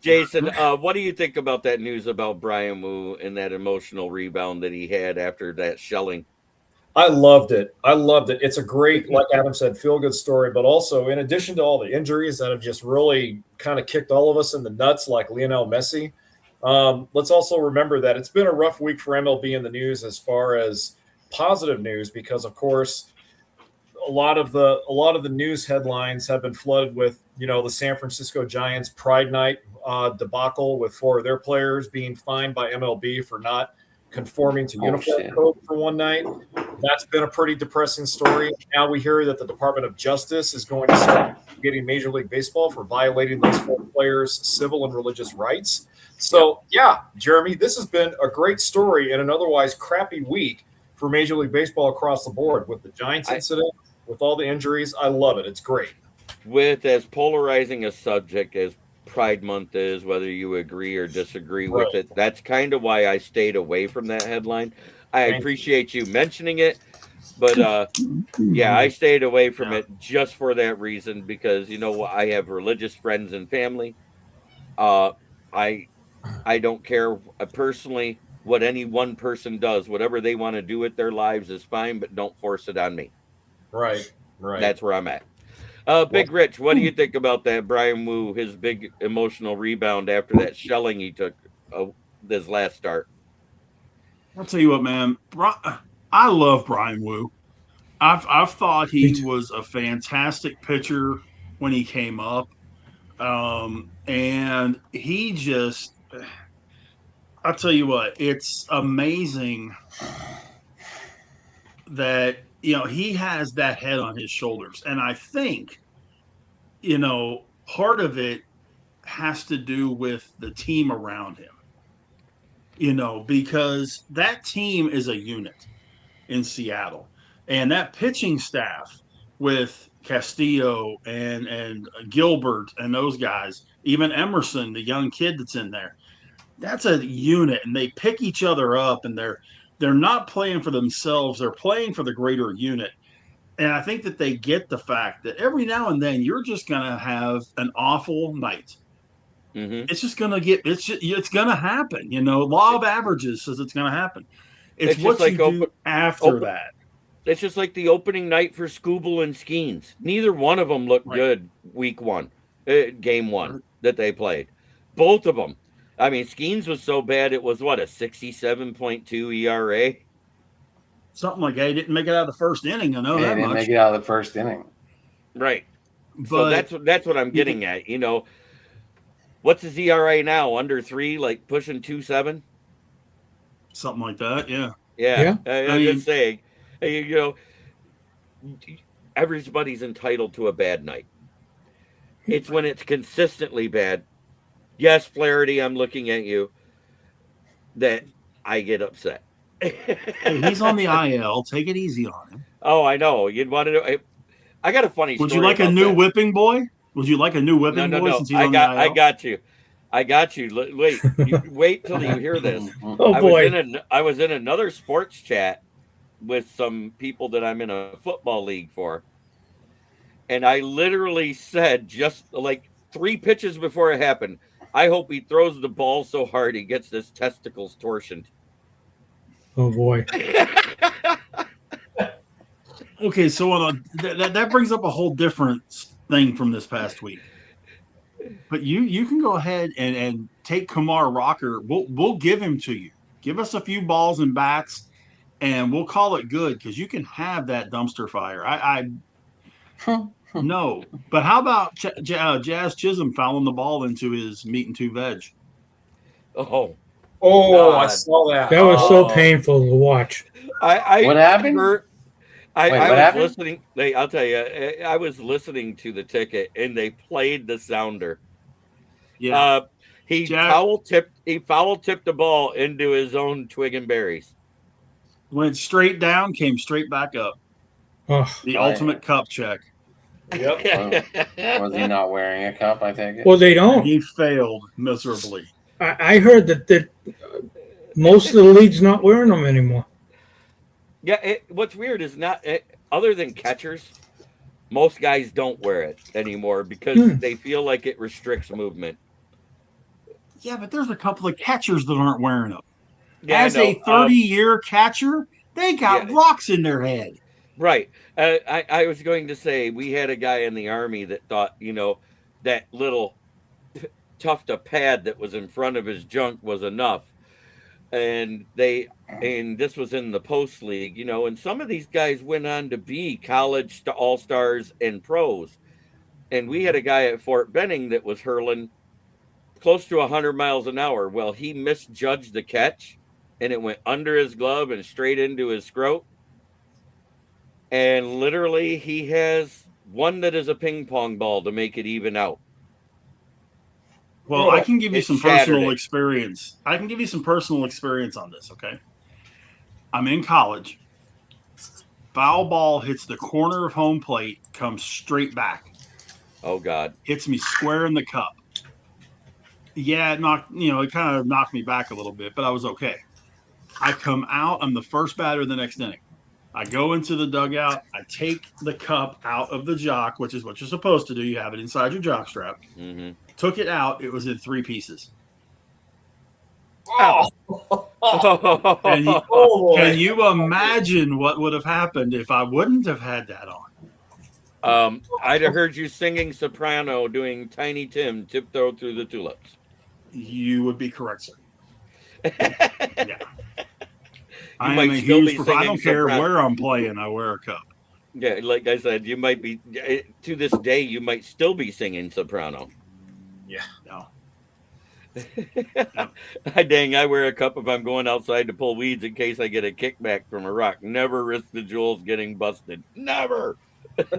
Jason, what do you think about that news about Brian Wu and that emotional rebound that he had after that shelling? I loved it. It's a great, like Adam said, feel-good story, but also in addition to all the injuries that have just really kind of kicked all of us in the nuts like Lionel Messi, let's also remember that it's been a rough week for MLB in the news as far as positive news because, of course, a lot of the news headlines have been flooded with, the San Francisco Giants Pride Night debacle with 4 of their players being fined by MLB for not conforming to uniform code for one night. That's been a pretty depressing story. Now we hear that the Department of Justice is going to start getting Major League Baseball for violating those 4 players' civil and religious rights. So, yeah, Jeremy, this has been a great story in an otherwise crappy week for Major League Baseball across the board with the Giants incident, with all the injuries. I love it. It's great. With as polarizing a subject as Pride Month is, whether you agree or disagree with it, that's kind of why I stayed away from that headline. I appreciate you mentioning it, but yeah, I stayed away from it just for that reason because I have religious friends and family. I don't care personally what any one person does. Whatever they want to do with their lives is fine, but don't force it on me. Right. That's where I'm at. Big Rich, what do you think about that Brian Wu, his big emotional rebound after that shelling he took this last start? I'll tell you what, man. I love Brian Wu. I've thought he was a fantastic pitcher when he came up, and he just. I'll tell you what. It's amazing that he has that head on his shoulders, and I think part of it has to do with the team around him. Because that team is a unit in Seattle. And that pitching staff with Castillo and Gilbert and those guys, even Emerson, the young kid that's in there, that's a unit. And they pick each other up, and they're not playing for themselves. They're playing for the greater unit. And I think that they get the fact that every now and then you're just going to have an awful night. Mm-hmm. It's just going to it's going to happen. Law of averages says it's going to happen. It's what you do after that. It's just like the opening night for Scooble and Skeens. Neither one of them looked good week 1, game 1 that they played. Both of them. I mean, Skeens was so bad it was a 67.2 ERA. Something like that. He didn't make it out of the first inning. I know that much. He didn't make it out of the first inning. Right. But, so that's what I'm getting at. What's his ERA now? Under 3, like pushing 2.7? Something like that, yeah. Yeah. I'm just saying, everybody's entitled to a bad night. It's when it's consistently bad. Yes, Flaherty, I'm looking at you, that I get upset. Hey, he's on the IL. Take it easy on him. Oh, I know. You'd want to know. I got a funny story. Would you like a new whipping boy? Would you like a new whipping boy? No. Since he's on the IL? I got you. Wait till you hear this. Oh, boy. I was in another sports chat with some people that I'm in a football league for. And I literally said, just like 3 pitches before it happened, I hope he throws the ball so hard he gets his testicles torsioned. Oh boy. Okay, so that brings up a whole different thing from this past week. But you can go ahead and take Kumar Rocker. We'll give him to you. Give us a few balls and bats, and we'll call it good because you can have that dumpster fire. No, but how about Jazz Chisholm fouling the ball into his meat and two veg? Oh, Oh, I God. saw that. That was so Oh. painful to watch. What happened? I Wait, was what happened? listening. I'll tell you, I was listening to the ticket, and they played the sounder. Yeah, He Jack- foul tipped the ball into his own twig and berries. went straight down, came straight back up. Oh. The Right. ultimate cup check. Yep. Was he not wearing a cup? I take it. Well, they don't. He failed miserably. I heard that most of the league's not wearing them anymore. Yeah, what's weird is other than catchers, most guys don't wear it anymore because they feel like it restricts movement. Yeah, but there's a couple of catchers that aren't wearing them. Yeah, As a 30-year catcher, they got yeah. rocks in their head. Right. I was going to say we had a guy in the Army that thought, that little tuft of pad that was in front of his junk was enough. And this was in the post league, and some of these guys went on to be college all-stars and pros. And we had a guy at Fort Benning that was hurling close to 100 miles an hour. Well, he misjudged the catch and it went under his glove and straight into his scrot. And literally he has one that is a ping pong ball to make it even out. Well, I can give you It some shattered personal it. experience. I can give you some personal experience on this, okay? I'm in college. Foul ball hits the corner of home plate, comes straight back. Oh, God. Hits me square in the cup. Yeah, it kind of knocked me back a little bit, but I was okay. I come out. I'm the first batter of the next inning. I go into the dugout. I take the cup out of the jock, which is what you're supposed to do. You have it inside your jock strap. Mm-hmm. Took it out. It was in 3 pieces. Oh, And you, oh boy. can you imagine what would have happened if I wouldn't have had that on? I'd have heard you singing soprano doing Tiny Tim Tiptoe Through the Tulips. You would be correct, sir. Yeah. I am might a still be huge I don't singing care soprano. where I'm playing, I wear a cup. Yeah, like I said, you might be, to this day, you might still be singing soprano. No. Dang, I wear a cup if I'm going outside to pull weeds in case I get a kickback from a rock. Never risk the jewels getting busted. Never. God,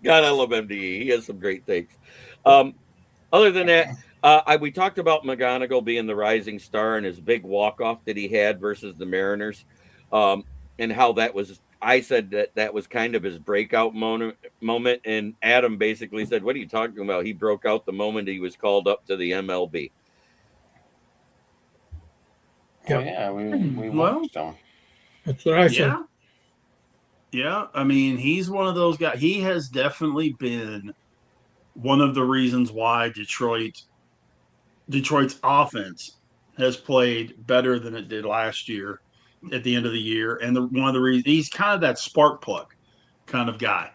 I love MDE. He has some great things. Other than that, we talked about McGonigal being the rising star and his big walk-off that he had versus the Mariners, and how that was. I said that was kind of his breakout moment, and Adam basically said, "What are you talking about? He broke out the moment he was called up to the MLB." Oh, yeah, we Well, watched him. That's what I said. Yeah. Yeah. I mean, he's one of those guys. He has definitely been one of the reasons why Detroit's offense has played better than it did last year at the end of the year. And one of the reasons he's kind of that spark plug kind of guy.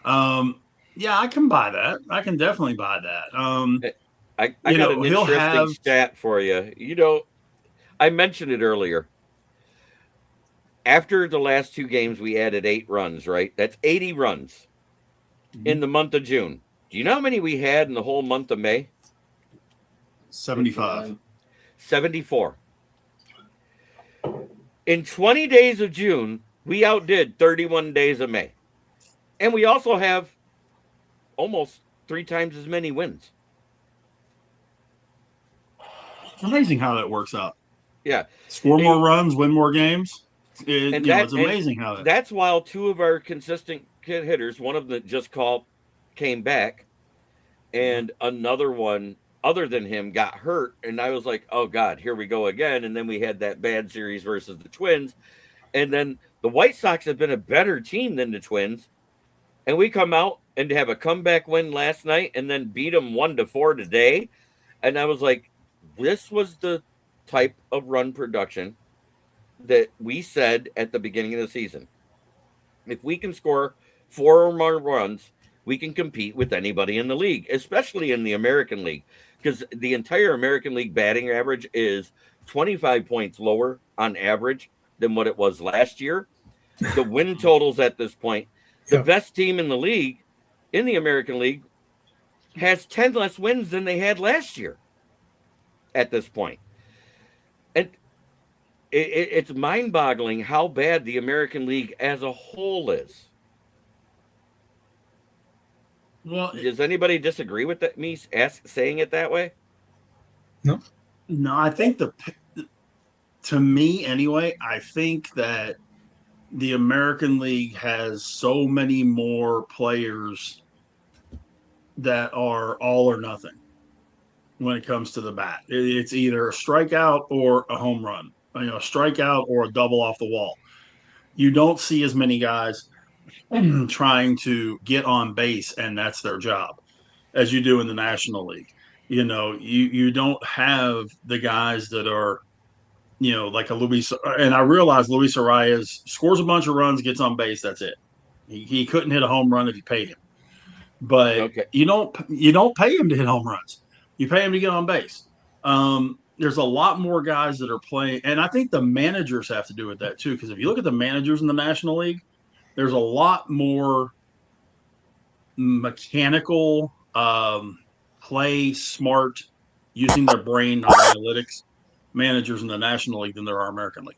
Yeah, I can buy that. I can definitely buy that. I got an interesting stat for you. I mentioned it earlier. After the last 2 games, we added 8 runs, right? That's 80 runs in the month of June. Do you know how many we had in the whole month of May? 75. 74. In 20 days of June, we outdid 31 days of May. And we also have almost 3 times as many wins. It's amazing how that works out. Yeah. Score more runs, win more games. It's amazing how that. That's while 2 of our consistent hitters, one of them just came back, and another one other than him got hurt. And I was like, oh God, here we go again. And then we had that bad series versus the Twins. And then the White Sox have been a better team than the Twins. and we come out and have a comeback win last night and then beat them 1-4 today. And I was like, this was the type of run production that we said at the beginning of the season. If we can score 4 or more runs, we can compete with anybody in the league, especially in the American League, because the entire American League batting average is 25 points lower on average than what it was last year. The win totals at this point, the best team in the league, in the American League, has 10 less wins than they had last year at this point. And it's mind-boggling how bad the American League as a whole is. Well, does anybody disagree with that? Me saying it that way? No, I think to me anyway, I think that the American League has so many more players that are all or nothing when it comes to the bat. It's either a strikeout or a home run, a strikeout or a double off the wall. You don't see as many guys trying to get on base, and that's their job, as you do in the National League. You don't have the guys that are, like a Luis. And I realize Luis Arias scores a bunch of runs, gets on base. That's it. He couldn't hit a home run if you paid him. But okay. you don't pay him to hit home runs. You pay him to get on base. There's a lot more guys that are playing, and I think the managers have to do with that too. Because if you look at the managers in the National League, there's a lot more mechanical, play smart, using their brain, not analytics, managers in the National League than there are American League.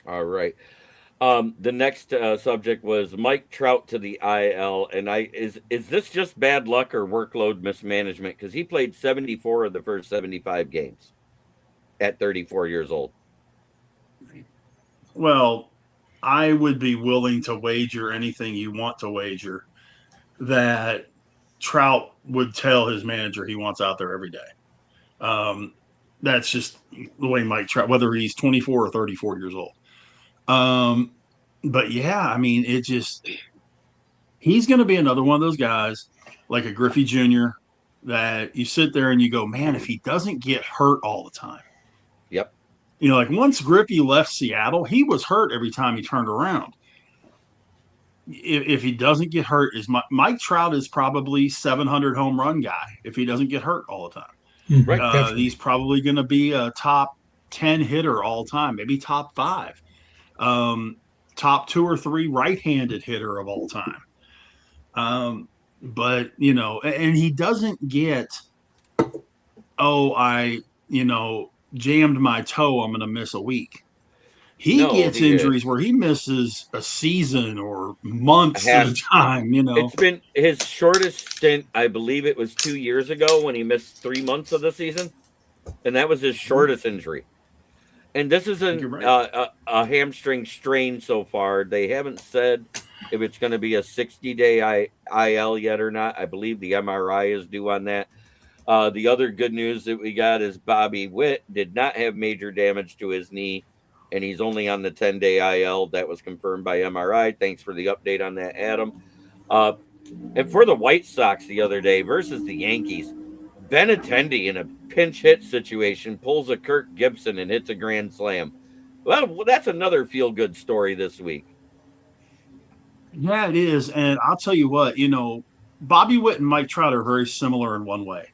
All right. The next subject was Mike Trout to the IL, and is this just bad luck or workload mismanagement? Because he played 74 of the first 75 games at 34 years old. Well, I would be willing to wager anything you want to wager that Trout would tell his manager he wants out there every day. That's just the way Mike Trout, whether he's 24 or 34 years old. But yeah, I mean, he's going to be another one of those guys like a Griffey Jr. that you sit there and you go, man, if he doesn't get hurt all the time. Yep. Like once Griffey left Seattle, he was hurt every time he turned around. If he doesn't get hurt, Mike Trout is probably 700 home run guy if he doesn't get hurt all the time. Right. He's probably going to be a top 10 hitter all time, maybe top 5. Top 2 or 3 right-handed hitter of all time. But, and he doesn't get, I jammed my toe, I'm going to miss a week. He gets injuries where he misses a season or months at a time, It's been his shortest stint, I believe it was 2 years ago when he missed 3 months of the season. And that was his shortest injury. And this is a hamstring strain so far. They haven't said if it's going to be a 60-day IL yet or not. I believe the MRI is due on that. The other good news that we got is Bobby Witt did not have major damage to his knee, and he's only on the 10-day IL. That was confirmed by MRI. Thanks for the update on that, Adam. And for the White Sox the other day versus the Yankees, Benintendi in a pinch hit situation pulls a Kirk Gibson and hits a grand slam. Well, that's another feel-good story this week. Yeah, it is. And I'll tell you what, Bobby Witt and Mike Trout are very similar in one way.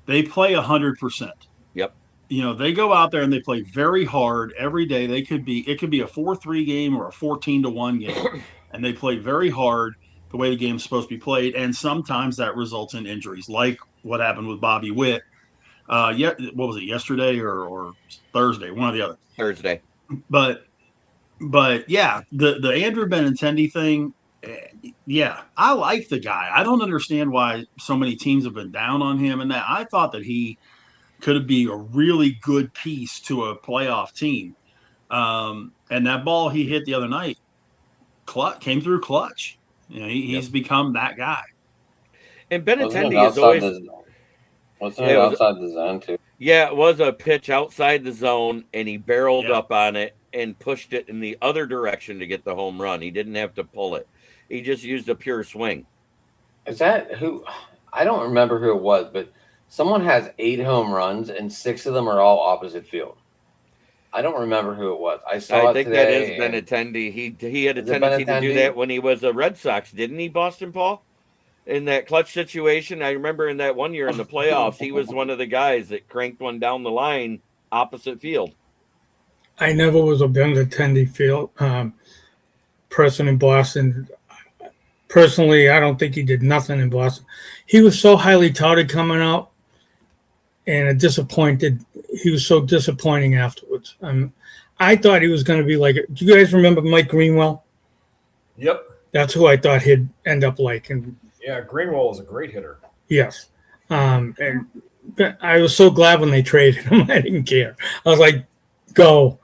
They play 100%. Yep. They go out there and they play very hard every day. It could be a 4-3 game or a 14-1 game. And they play very hard the way the game's supposed to be played. And sometimes that results in injuries, like what happened with Bobby Witt. What was it, yesterday or Thursday? One or the other. Thursday. But yeah, the Andrew Benintendi thing, yeah, I like the guy. I don't understand why so many teams have been down on him and that. I thought that he could be a really good piece to a playoff team. And that ball he hit the other night came through clutch. He's become that guy. And Benintendi is always outside the zone too. Yeah, it was a pitch outside the zone, and he barreled up on it and pushed it in the other direction to get the home run. He didn't have to pull it. He just used a pure swing. Is that who? I don't remember who it was, but someone has 8 home runs and 6 of them are all opposite field. I don't remember who it was. I saw I it think today. that is Benintendi. He had a Is it tendency to do Benintendi? that when he was a Red Sox, didn't he, Boston Paul? In that clutch situation, I remember in that one year in the playoffs, he was one of the guys that cranked one down the line opposite field. I never was a Benintendi field person in Boston. Personally, I don't think he did nothing in Boston. He was so highly touted coming out, and disappointed. He was so disappointing afterwards. I thought he was going to be like. Do you guys remember Mike Greenwell? Yep. That's who I thought he'd end up like. And Yeah, Greenwell is a great hitter. yes, and I was so glad when they traded him. I didn't care. I was like, go.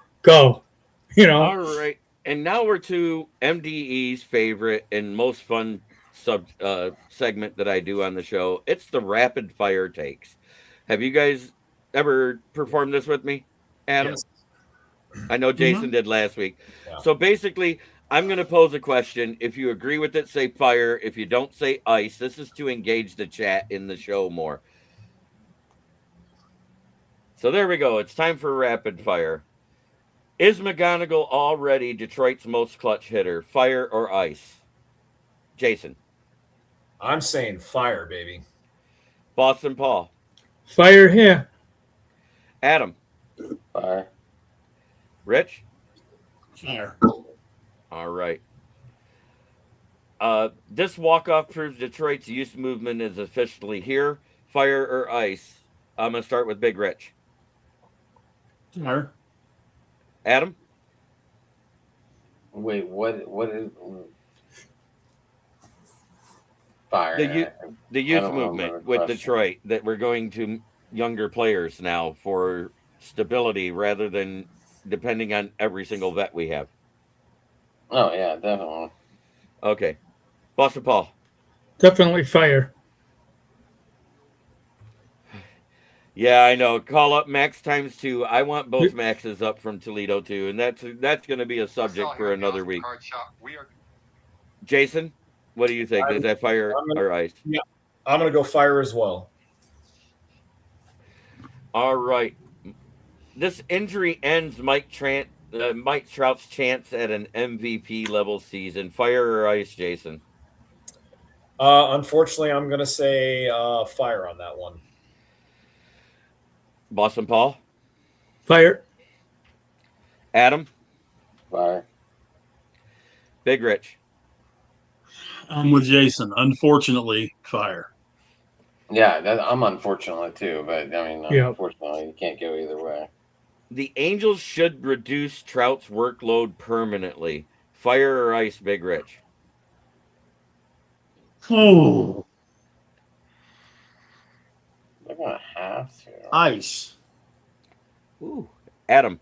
You know. All right. And now we're to MDE's favorite and most fun segment that I do on the show. It's the rapid fire takes. Have you guys ever performed this with me, Adam? Yes. I know Jason did last week. Yeah. So basically, I'm going to pose a question. If you agree with it, say fire. If you don't, say ice. This is to engage the chat in the show more. So there we go. It's time for rapid fire. Is McGonigal already Detroit's most clutch hitter? Fire or ice? Jason. I'm saying fire, baby. Boston Paul. Fire here. Adam. Fire. Rich. Fire. All right. This walk-off proves Detroit's youth movement is officially here. Fire or ice? I'm going to start with Big Rich. Fire. Adam? Wait, what is fire? The I youth don't remember movement the with question. Detroit, that we're going to younger players now for stability rather than depending on every single vet we have. Oh yeah, definitely. Okay. Boston Paul. Definitely fire. Yeah, I know. Call up Max times 2. I want both Maxes up from Toledo too, and that's going to be a subject for another week. Jason, what do you think? Is that fire or ice? Yeah, I'm going to go fire as well. All right. This injury ends Mike Trout's chance at an MVP level season. Fire or ice, Jason? Unfortunately, I'm going to say fire on that one. Boston Paul? Fire. Adam? Fire. Big Rich? I'm with Jason. Unfortunately, fire. Yeah, I'm unfortunate too, but I mean, Yeah. unfortunately, you can't go either way. The Angels should reduce Trout's workload permanently. Fire or ice, Big Rich? Oh, They're gonna have to. ice. Ooh. Adam?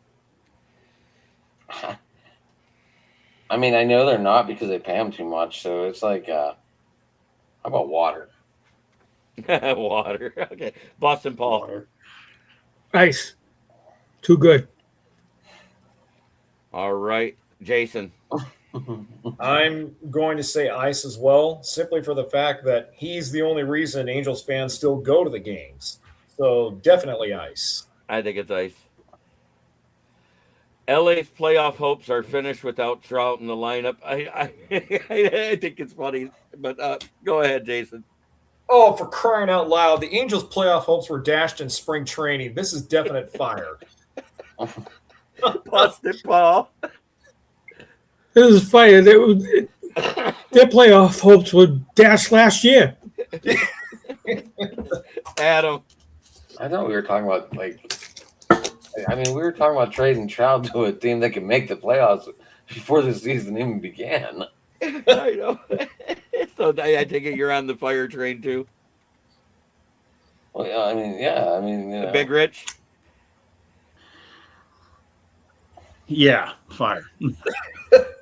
I mean, I know they're not because they pay them too much, so it's like, how about water? Water. Okay. Boston Paul? Water. Ice. Too good. All right. Jason? I'm going to say ice as well, simply for the fact that he's the only reason Angels fans still go to the games. So definitely ice. I think it's ice. LA's playoff hopes are finished without Trout in the lineup. I think it's funny, but go ahead, Jason. Oh, for crying out loud. The Angels' playoff hopes were dashed in spring training. This is definite fire. Boston Paul. This is fire. Their playoff hopes were dashed last year. Adam. I thought we were talking about we were talking about trading Trout to a team that can make the playoffs before the season even began. I know. So I take it you're on the fire train too. Well, yeah, you know. Big Rich. Yeah, fire.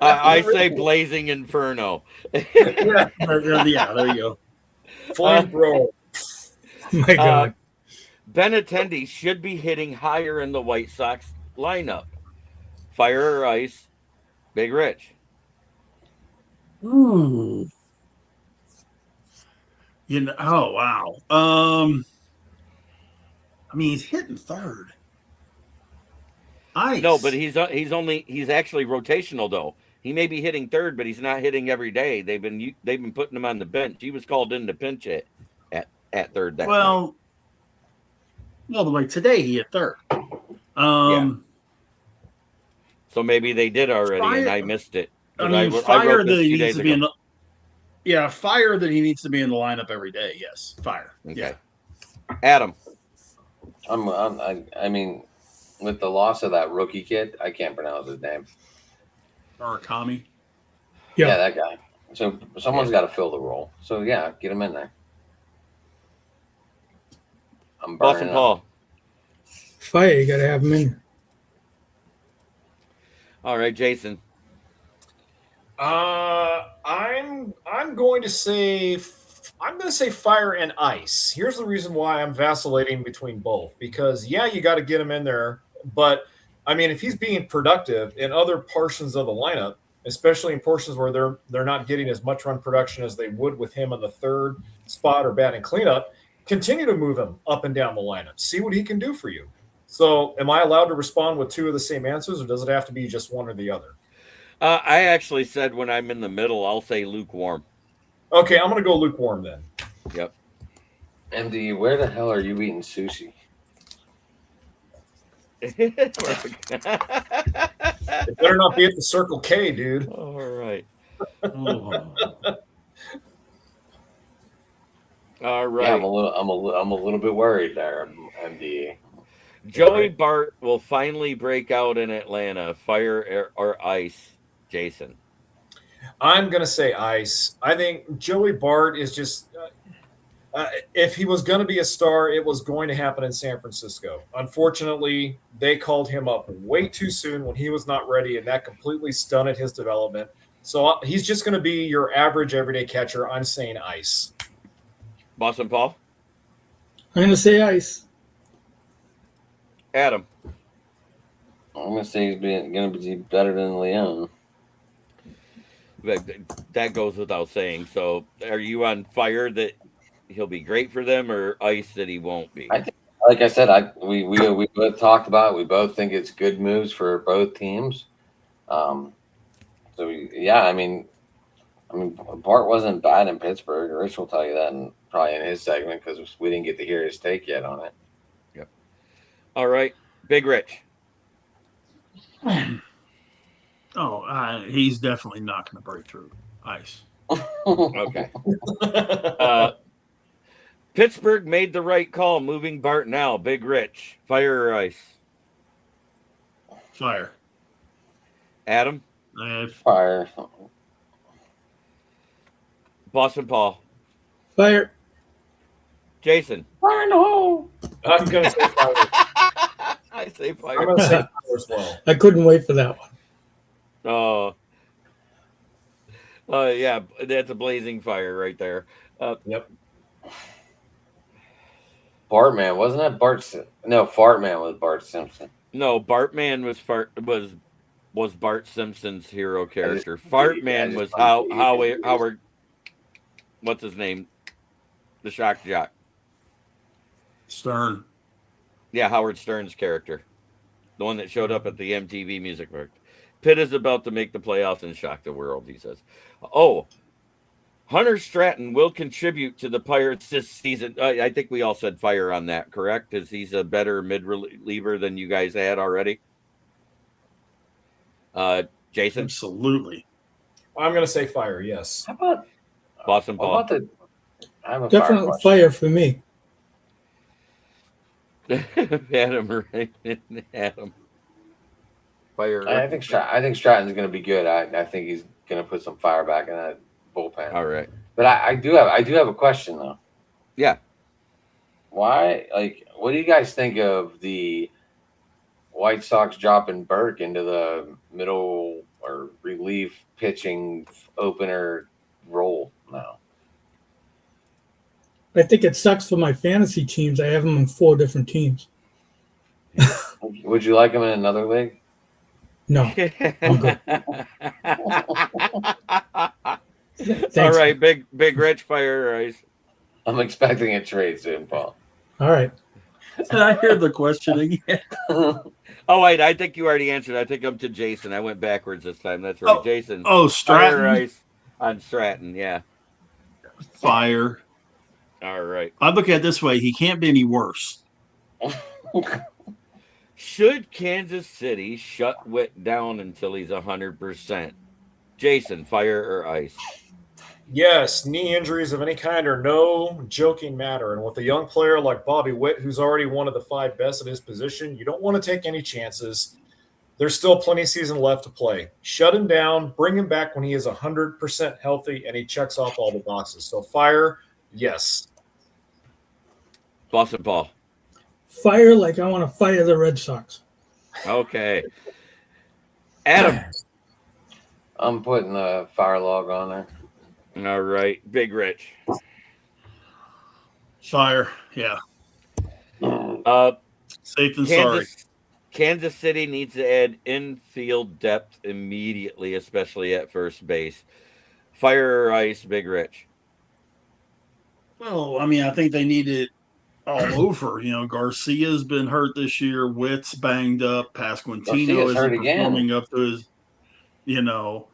I say Blazing Inferno. Yeah, there you go. Flamethrower. My God. Benintendi should be hitting higher in the White Sox lineup. Fire or ice? Big Rich. Ooh. Oh wow. I mean, he's hitting third. Ice. No, but he's actually rotational though. He may be hitting third, but he's not hitting every day. They've been putting him on the bench. He was called in to pinch it at third that night. Well, like today he hit third. So maybe they did already, and I missed it. I mean, Fire that he needs to be in the. Yeah, Fire that he needs to be in the lineup every day. Yes, Fire. Okay. Yeah. Adam. I mean, with the loss of that rookie kid, I can't pronounce his name. Murakami. Yeah, that guy. So someone's got to fill the role. So yeah, get him in there. I'm Boston burning Paul. Fire, you got to have him in. All right, Jason. I'm going to say Fire and Ice. Here's the reason why I'm vacillating between both. Because yeah, you got to get him in there, but I mean, if he's being productive in other portions of the lineup, especially in portions where they're not getting as much run production as they would with him on the third spot or batting cleanup, continue to move him up and down the lineup. See what he can do for you. So, am I allowed to respond with two of the same answers, or does it have to be just one or the other? I actually said when I'm in the middle, I'll say lukewarm. Okay, I'm going to go lukewarm then. Yep. MD, where the hell are you eating sushi? It better not be at the Circle K, dude. All right. Oh. All right. Yeah, I'm a little bit worried there, MD. Joey Bart will finally break out in Atlanta. Fire or Ice, Jason? I'm going to say Ice. I think Joey Bart is just if he was going to be a star, it was going to happen in San Francisco. Unfortunately, they called him up way too soon when he was not ready, and that completely stunted his development. So he's just going to be your average everyday catcher. I'm saying Ice. Boston Paul? I'm going to say Ice. Adam? I'm going to say he's going to be better than Leon. That goes without saying. So are you on Fire that he'll be great for them, or Ice that he won't be? I think, like I said, we both talked about it. We both think it's good moves for both teams. I mean, Bart wasn't bad in Pittsburgh. Rich will tell you that, and probably in his segment because we didn't get to hear his take yet on it. Yep. All right, Big Rich. He's definitely not going to break through. Ice. Okay. Pittsburgh made the right call moving Bart now. Big Rich. Fire or Ice? Fire. Adam? Fire. Boston Paul? Fire. Jason? Fire in the hole. I'm going to say Fire. I say Fire. I'm going to say Fire as well. I couldn't wait for that one. Oh. Yeah, that's a blazing fire right there. Yep. Bartman, wasn't that Bart? No, Fartman was Bart Simpson. No, Bartman was Bart Simpson's hero character. Fartman was Howard. What's his name? The shock jock. Stern. Yeah, Howard Stern's character, the one that showed up at the MTV Music Awards. Pitt is about to make the playoffs and shock the world, he says. Oh, Hunter Stratton will contribute to the Pirates this season. I think we all said Fire on that, correct? Because he's a better mid-reliever than you guys had already. Jason? Absolutely. I'm going to say Fire, yes. How about Boston Paul? I have a Definitely question. Fire for me. Adam, right? Adam. Fire. I think Stratton's going to be good. I think he's going to put some fire back in that bullpen. All right. But I do have a question though. Yeah. Why? Like, what do you guys think of the White Sox dropping Burke into the middle or relief pitching opener role now? I think it sucks for my fantasy teams. I have them in 4 different teams. Would you like him in another league? No, I'm good. Thanks. All right, big Rich, fire or ice. I'm expecting a trade soon, Paul. All right. Did I hear the question again? Oh wait, I think you already answered. I think I'm to Jason. I went backwards this time. That's right, Jason. Oh, Fire or Stratton. ice on Stratton. Yeah. Fire. All right. I look at it this way: he can't be any worse. Should Kansas City shut Witt down until he's 100%? Jason, fire or ice? Yes, knee injuries of any kind are no joking matter. And with a young player like Bobby Witt, who's already one of the 5 best at his position, you don't want to take any chances. There's still plenty of season left to play. Shut him down, bring him back when he is 100% healthy and he checks off all the boxes. So fire, yes. Boston Paul. Fire like I want to fire the Red Sox. Okay. Adam. I'm putting the fire log on there. All right. Big Rich. Fire. Yeah. Safe and sorry. Kansas City needs to add infield depth immediately, especially at first base. Fire or ice, Big Rich? Well, I mean, I think they need it all over. You know, Garcia's been hurt this year. Witt's banged up. Pasquantino isn't performing up to his, you know.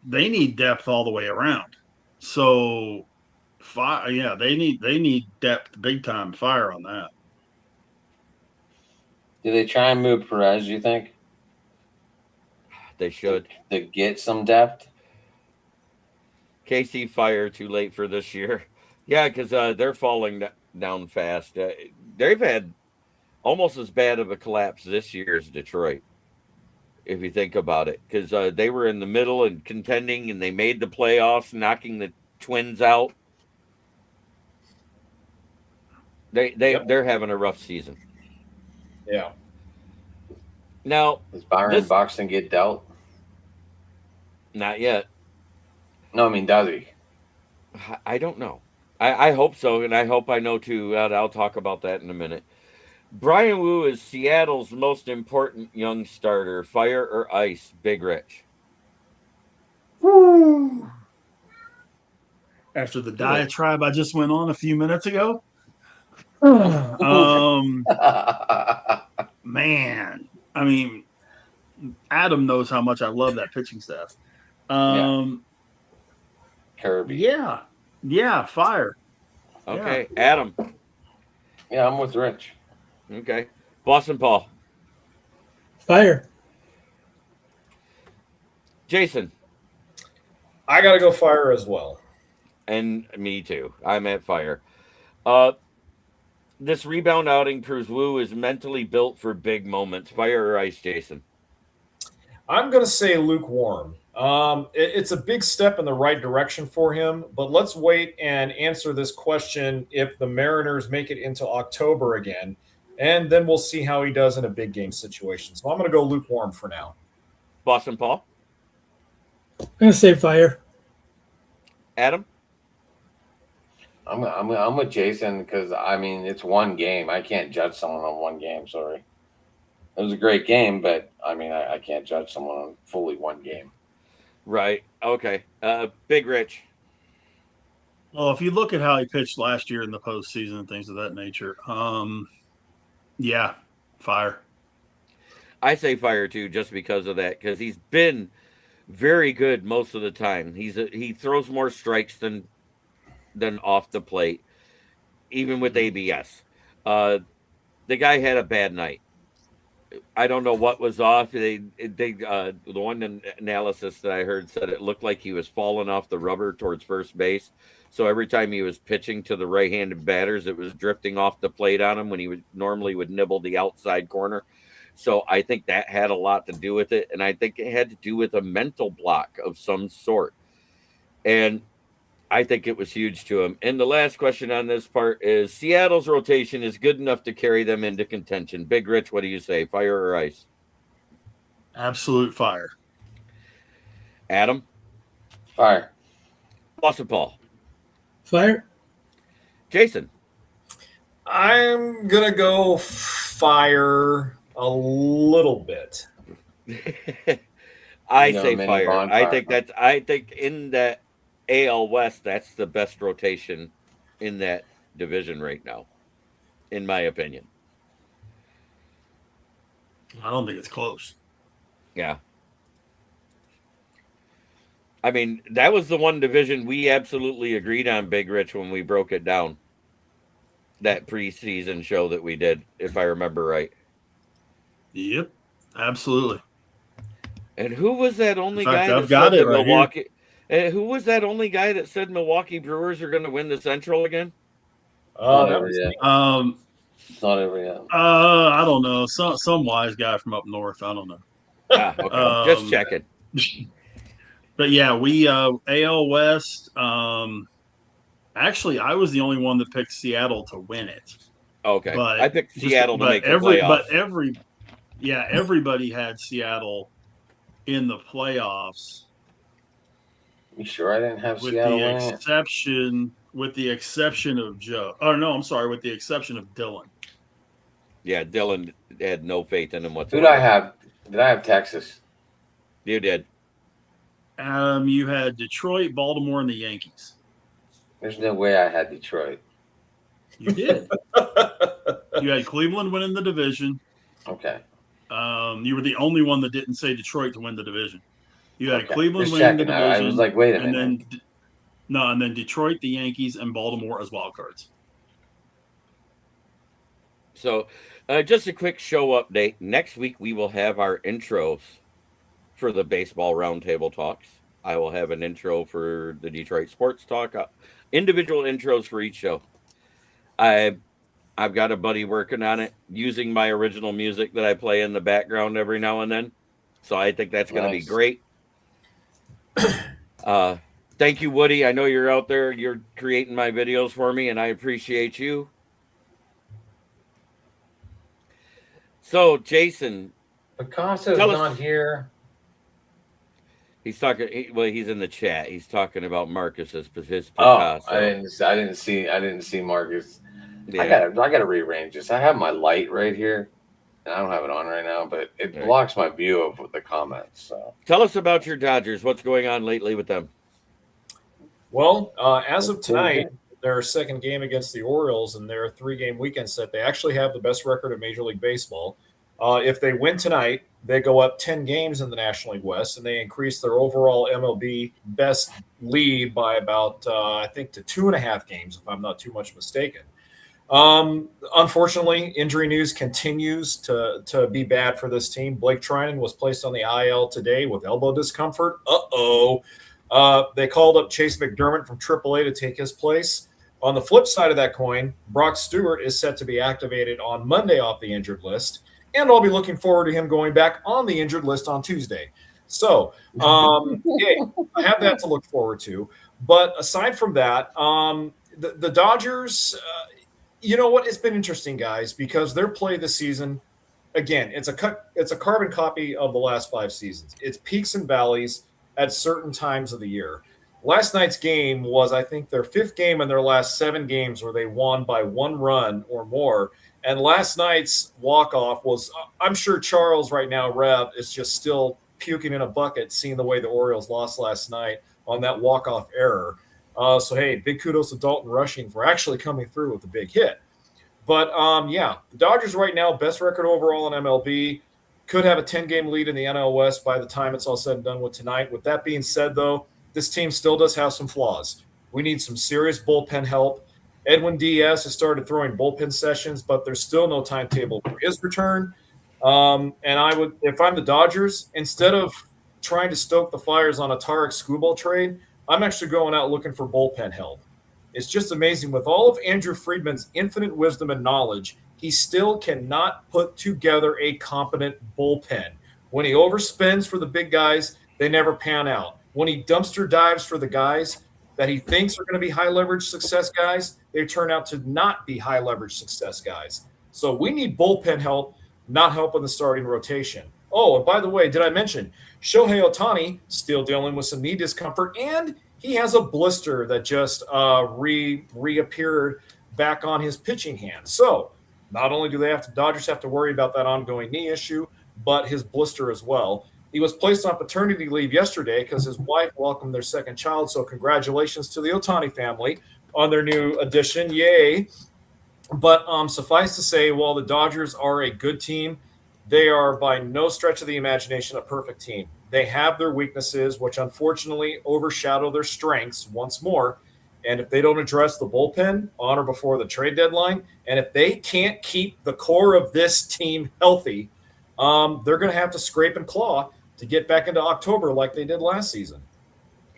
They need depth all the way around. So, they need depth big time. Fire on that. Do they try and move Perez, you think? They should. To get some depth? KC fire too late for this year. Yeah, because they're falling down fast. They've had almost as bad of a collapse this year as Detroit, if you think about it, because they were in the middle and contending, and they made the playoffs, knocking the Twins out. They're having a rough season. Yeah. Now, does Byron Buxton get dealt? Not yet. No, I mean, does he? I don't know. I hope so, and I hope I know too. I'll talk about that in a minute. Brian Wu is Seattle's most important young starter. Fire or ice, Big Rich? Woo. After the diatribe I just went on a few minutes ago, man, I mean, Adam knows how much I love that pitching staff. Kirby. Yeah, fire. Okay, yeah. Adam. Yeah, I'm with Rich. Okay. Boston Paul. Fire. Jason. I got to go fire as well. And me too. I'm at fire. This rebound outing proves Wu is mentally built for big moments. Fire or ice, Jason? I'm going to say lukewarm. It's a big step in the right direction for him, but let's wait and answer this question if the Mariners make it into October again, and then we'll see how he does in a big game situation. So I'm going to go lukewarm for now. Boston Paul? I'm going to say fire. Adam? I'm with Jason because, I mean, it's one game. I can't judge someone on one game, sorry. It was a great game, but, I mean, I can't judge someone on fully one game. Right. Okay. Big Rich. Well, if you look at how he pitched last year in the postseason and things of that nature, yeah, fire. I say fire too, just because of that, because he's been very good most of the time. He throws more strikes than off the plate, even with ABS. The guy had a bad night. I don't know what was off. The one analysis that I heard said it looked like he was falling off the rubber towards first base. So every time he was pitching to the right-handed batters, it was drifting off the plate on him when he would normally nibble the outside corner. So I think that had a lot to do with it, and I think it had to do with a mental block of some sort. And I think it was huge to him. And the last question on this part is Seattle's rotation is good enough to carry them into contention. Big Rich, what do you say? Fire or ice? Absolute fire. Adam? Fire. Boston Paul? Fire. Jason? I'm going to go fire a little bit. I You know, say mini Fire. bonfire. I think in that AL West, that's the best rotation in that division right now, in my opinion. I don't think it's close. Yeah. I mean, that was the one division we absolutely agreed on, Big Rich, when we broke it down. That preseason show that we did, if I remember right. Yep, absolutely. And who was that only In fact, guy that I've got said it that right Milwaukee? Who was that only guy that said Milwaukee Brewers are going to win the Central again? Not That over was yet. me. It's not over yet. I don't know. Some wise guy from up north. I don't know. Okay. Just checking. But yeah, we AL West. Actually, I was the only one that picked Seattle to win it. Okay. But I picked Seattle to make the playoffs. Everybody had Seattle in the playoffs. You sure I didn't have with Seattle the winning it? exception of Joe. Oh no, I'm sorry, with the exception of Dylan. Yeah, Dylan had no faith in him Who whatsoever. did I have? Did I have Texas? You did. You had Detroit, Baltimore, and the Yankees. There's no way I had Detroit. You did. You had Cleveland winning the division. Okay. You were the only one that didn't say Detroit to win the division. You had Okay. Cleveland Just winning the checking. division. I was like, wait a and minute. then Detroit, the Yankees, and Baltimore as wild cards. So, just a quick show update. Next week, we will have our intros for the baseball roundtable talks. I will have an intro for the Detroit Sports Talk, individual intros for each show. I've got a buddy working on it using my original music that I play in the background every now and then. So I think that's going to be great. Thank you, Woody. I know you're out there. You're creating my videos for me, and I appreciate you. So, Jason. Picasso's not here. He's talking. He's in the chat. He's talking about Marcus's his Picasso. Oh, I didn't see Marcus. Yeah. I gotta rearrange this. I have my light right here, and I don't have it on right now, but it blocks my view of the comments. So tell us about your Dodgers. What's going on lately with them? Well, as of tonight, their second game against the Orioles and their 3-game weekend set, they actually have the best record in Major League Baseball. If they win tonight, they go up 10 games in the National League West, and they increase their overall MLB best lead by about, I think, to 2.5 games, if I'm not too much mistaken. Unfortunately, injury news continues to be bad for this team. Blake Trinan was placed on the IL today with elbow discomfort. They called up Chase McDermott from AAA to take his place. On the flip side of that coin, Brock Stewart is set to be activated on Monday off the injured list, and I'll be looking forward to him going back on the injured list on Tuesday. So, I have that to look forward to. But aside from that, the Dodgers, you know what? It's been interesting, guys, because their play this season, again, it's a carbon copy of the last 5 seasons. It's peaks and valleys at certain times of the year. Last night's game was, I think, their 5th game in their last 7 games where they won by 1 run or more. And last night's walk-off was, I'm sure Charles right now, Rev, is just still puking in a bucket seeing the way the Orioles lost last night on that walk-off error. So, hey, big kudos to Dalton Rushing for actually coming through with a big hit. But, the Dodgers right now, best record overall in MLB, could have a 10-game lead in the NL West by the time it's all said and done with tonight. With that being said, though, this team still does have some flaws. We need some serious bullpen help. Edwin Diaz has started throwing bullpen sessions, but there's still no timetable for his return. And I would, if I'm the Dodgers, instead of trying to stoke the fires on a Tarek Skubal trade, I'm actually going out looking for bullpen help. It's just amazing. With all of Andrew Friedman's infinite wisdom and knowledge, he still cannot put together a competent bullpen. When he overspends for the big guys, they never pan out. When he dumpster dives for the guys that he thinks are going to be high leverage success guys, they turn out to not be high leverage success guys. So we need bullpen help, not help in the starting rotation. Oh, and by the way, did I mention Shohei Ohtani still dealing with some knee discomfort, and he has a blister that just reappeared back on his pitching hand. So not only do Dodgers have to worry about that ongoing knee issue, but his blister as well. He was placed on paternity leave yesterday because his wife welcomed their second child. So congratulations to the Ohtani family on their new addition. Yay. But suffice to say, while the Dodgers are a good team, they are by no stretch of the imagination a perfect team. They have their weaknesses, which unfortunately overshadow their strengths once more. And if they don't address the bullpen on or before the trade deadline, and if they can't keep the core of this team healthy, they're going to have to scrape and claw to get back into October like they did last season.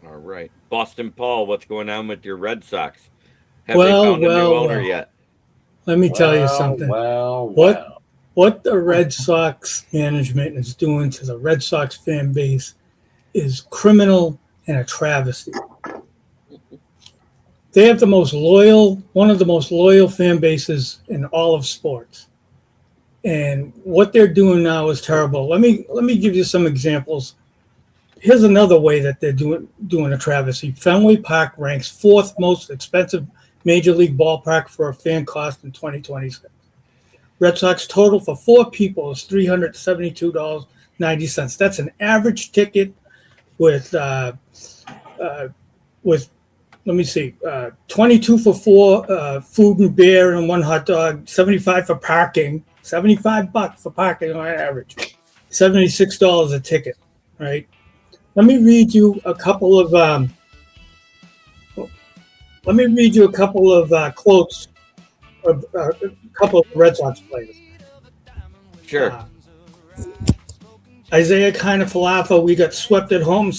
All right. Boston Paul, what's going on with your Red Sox? Have they found a new owner yet? Let me tell you something. What the Red Sox management is doing to the Red Sox fan base is criminal and a travesty. They have one of the most loyal fan bases in all of sports. And what they're doing now is terrible. Let me give you some examples. Here's another way that they're doing a travesty. Fenway Park ranks 4th most expensive Major League ballpark for a fan cost in 2026. Red Sox total for 4 people is $372.90. That's an average ticket with 22 for 4 food and beer and 1 hot dog, 75 for parking, $75 for parking on average, $76 a ticket, right? Let me read you a couple of quotes of a couple of Red Sox players. Sure. Isaiah Kiner-Falefa, we got swept at home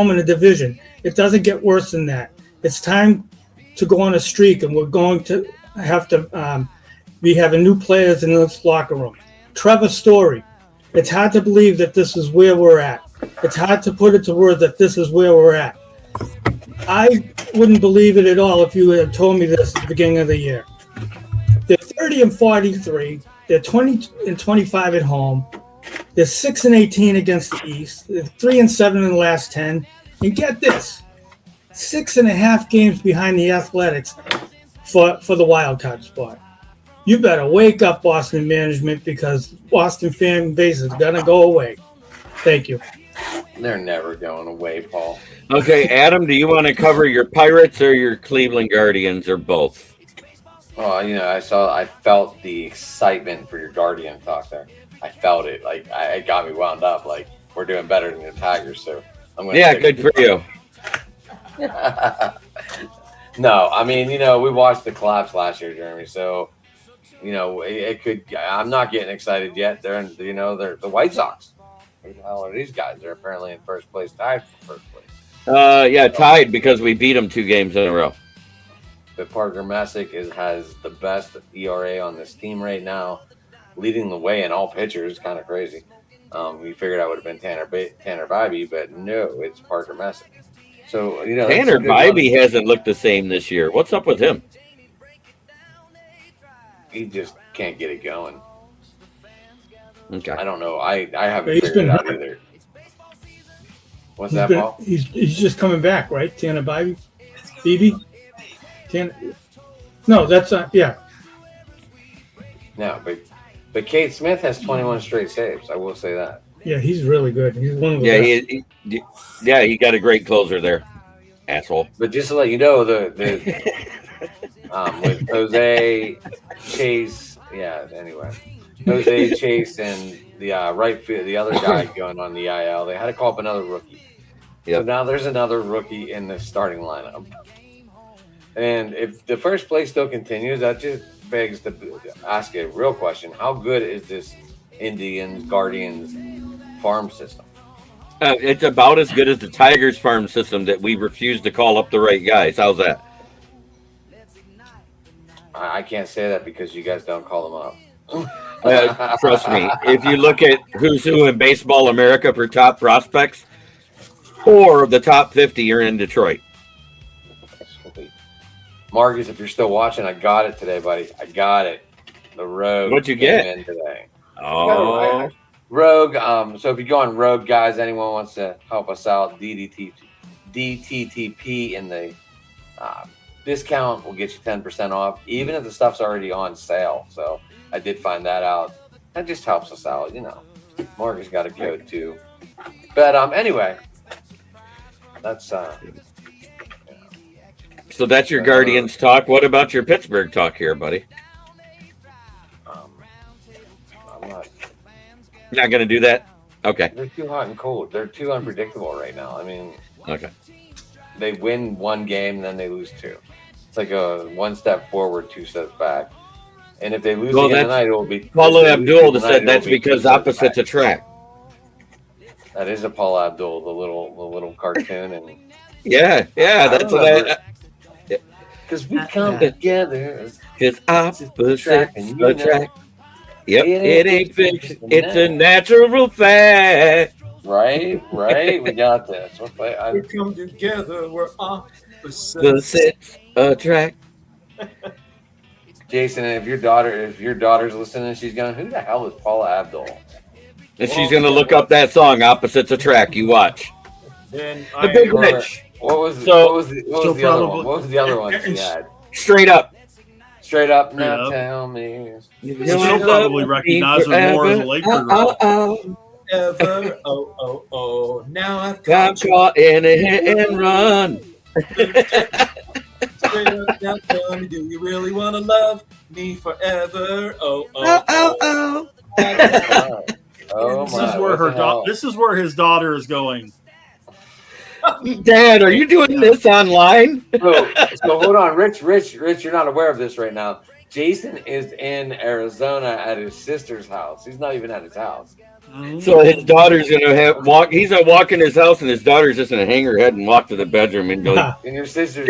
in the division. It doesn't get worse than that. It's time to go on a streak, and we're going to have to be having new players in this locker room. Trevor Story, it's hard to believe that this is where we're at. It's hard to put it to words that this is where we're at. I wouldn't believe it at all if you had told me this at the beginning of the year. They're 30-43. They're 20-25 at home. They're 6-18 against the East. They're 3-7 in the last 10. And get this, 6.5 games behind the Athletics for the wild card spot. You better wake up, Boston management, because Boston fan base is gonna go away. Thank you. They're never going away, Paul. Okay, Adam, do you want to cover your Pirates or your Cleveland Guardians or both? Oh, I felt the excitement for your Guardian talk there. I felt it. Like, it got me wound up. Like, we're doing better than the Tigers, so I'm going to. Yeah, good for you. No, I mean, we watched the collapse last year, Jeremy. So, it could. I'm not getting excited yet. They're the White Sox. Who the hell are these guys? They're apparently in first place, tied for first place. Tied because we beat them 2 games in a row. But Parker Messick has the best ERA on this team right now, leading the way in all pitchers. Kind of crazy. We figured I would have been Tanner Bibee, but no, it's Parker Messick. So Tanner Bibee hasn't looked the same this year. What's up with him? He just can't get it going. Okay. I don't know. I haven't figured it out either. What's that, Paul? He's just coming back, right? Tanner Bibee? No, that's not. Yeah. No, but Cade Smith has 21 straight saves. I will say that. Yeah, he's really good. He's one of the best. He got a great closer there, asshole. But just to let you know, the with Jose Chase, anyway, Jose Chase and the right field, the other guy going on the IL, they had to call up another rookie. Yep. So now there's another rookie in the starting lineup. And if the first place still continues, that just begs to ask a real question. How good is this Indians, Guardians farm system? It's about as good as the Tigers farm system that we refuse to call up the right guys. How's that? I can't say that because you guys don't call them up. Trust me. If you look at who's who in Baseball America for top prospects, 4 of the top 50 are in Detroit. Sweet. Marcus, if you're still watching, I got it today, buddy. I got it. The Rogue. What'd you get? In today. Oh. Rogue. So if you go on Rogue, guys, anyone wants to help us out, DTTP in the discount will get you 10% off, even if the stuff's already on sale. So I did find that out. That just helps us out, Marcus got to go too. But anyway, that's So that's your Guardians talk. What about your Pittsburgh talk here, buddy? I'm not. Not going to do that? Okay. They're too hot and cold. They're too unpredictable right now. I mean, Okay. they win one game, and then they lose two. It's like a one step forward, two steps back. And if they lose again tonight, it will be. Paulo Abdul said that's because opposites attract. That is a Paula Abdul, the little cartoon, and Yeah, that's what I. because we come together. Because opposites attract. Yep, it ain't fiction. It's a natural fact. Right. We got this. We come together. We're opposites. Opposites attract. Jason, if your daughter's listening, she's going, "Who the hell is Paula Abdul?" And she's going to look up that song, Opposites Attract. You watch. Then The Big Rich. What was the other one? What was the other one she had? Straight up. Straight up, now tell me. She'll probably recognize her more as a Laker girl. Ever, oh, now I've Got caught in a hit and run. Straight up, now tell me, do you really want to love me forever? Oh. Oh This is where this is where his daughter is going. Dad, are you doing this online? So hold on, Rich, you're not aware of this right now. Jason is in Arizona at his sister's house. He's not even at his house. So his daughter's gonna he's gonna walk in his house and his daughter's just gonna hang her head and walk to the bedroom and go. And your sister's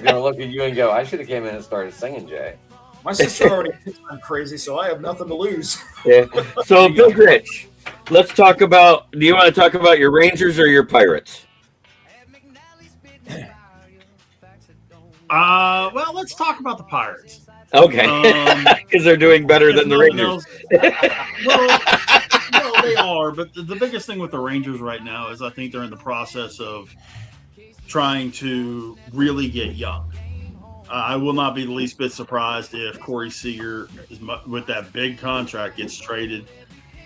gonna look at you and go, "I should have came in and started singing, Jay." My sister already thinks I'm crazy, so I have nothing to lose. Yeah. So Big Rich, let's talk about. Do you want to talk about your Rangers or your Pirates? Well, let's talk about the Pirates. Okay, because they're doing better than the Rangers. Well, they are, but the biggest thing with the Rangers right now is I think they're in the process of trying to really get young. I will not be the least bit surprised if Corey Seager, with that big contract, gets traded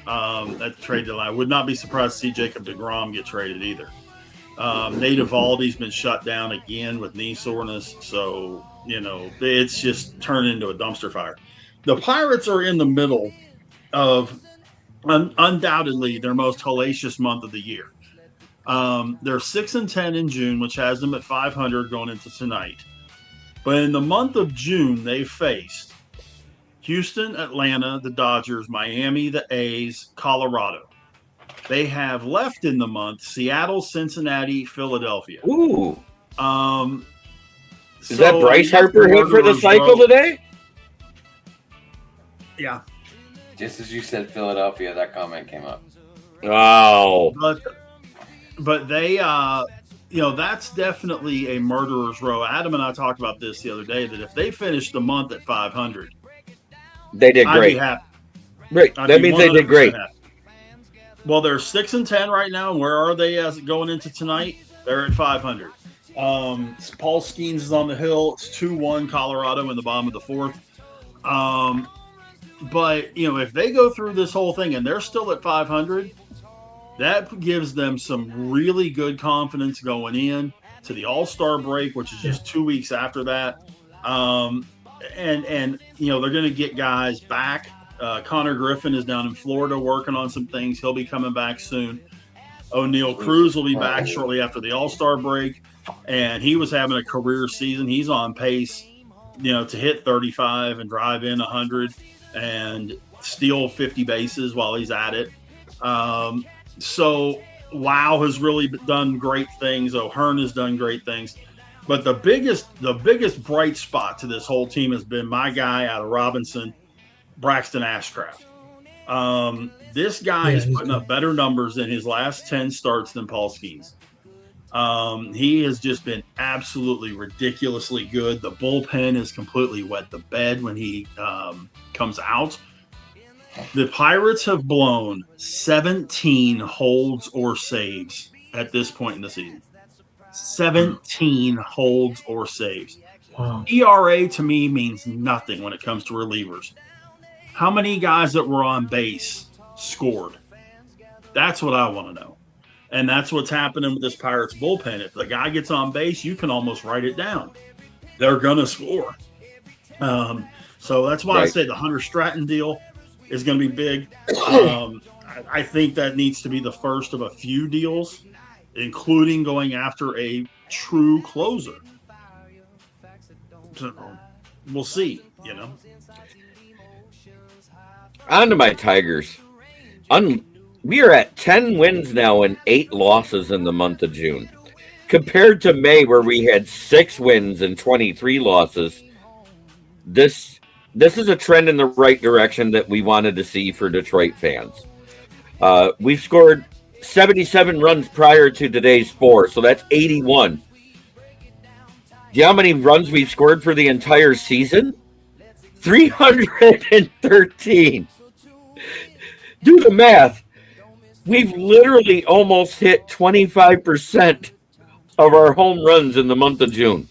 at the trade deadline. I would not be surprised to see Jacob deGrom get traded either. Nate Eovaldi's been shut down again with knee soreness, so it's just turned into a dumpster fire. The Pirates are in the middle of undoubtedly their most hellacious month of the year. They're 6-10 in June, which has them at 500 going into tonight. But in the month of June, they faced Houston, Atlanta, the Dodgers, Miami, the A's, Colorado. They have left in the month Seattle, Cincinnati, Philadelphia. Ooh. Is So that Bryce Harper hit for the cycle today? Yeah. Just as you said Philadelphia, that comment came up. Wow. But they that's definitely a murderer's row. Adam and I talked about this the other day, that if they finish the month at 500, They did I'd be great. happy. Right. I'd That be means they did 100% great. happy. Well, they're 6-10 right now. And where are they as going into tonight? They're at 500. Paul Skeens is on the hill. It's 2-1 Colorado in the bottom of the fourth. But if they go through this whole thing and they're still at 500, that gives them some really good confidence going in to the All-Star break, which is just 2 weeks after that. And they're going to get guys back. Connor Griffin is down in Florida working on some things. He'll be coming back soon. O'Neal Cruz will be back shortly after the All-Star break, and he was having a career season. He's on pace, to hit 35 and drive in 100 and steal 50 bases while he's at it. So Wow has really done great things. O'Hearn has done great things. But the biggest bright spot to this whole team has been my guy out of Robinson, Braxton Ashcraft. This guy is putting up better numbers in his last 10 starts than Paul Skeens. He has just been absolutely ridiculously good. The bullpen has completely wet the bed when he comes out. The Pirates have blown 17 holds or saves at this point in the season. 17 holds or saves. Wow. ERA to me means nothing when it comes to relievers. How many guys that were on base scored? That's what I want to know. And that's what's happening with this Pirates bullpen. If the guy gets on base, you can almost write it down. They're going to score. So that's why I say the Hunter Stratton deal is going to be big. I think that needs to be the first of a few deals, including going after a true closer. So we'll see, you know. On to my Tigers. We are at 10 wins now and 8 losses in the month of June. Compared to May, where we had 6 wins and 23 losses, this is a trend in the right direction that we wanted to see for Detroit fans. We've scored 77 runs prior to today's 4, so that's 81. Do you know how many runs we've scored for the entire season? 313. Do the math. We've literally almost hit 25% of our home runs in the month of June.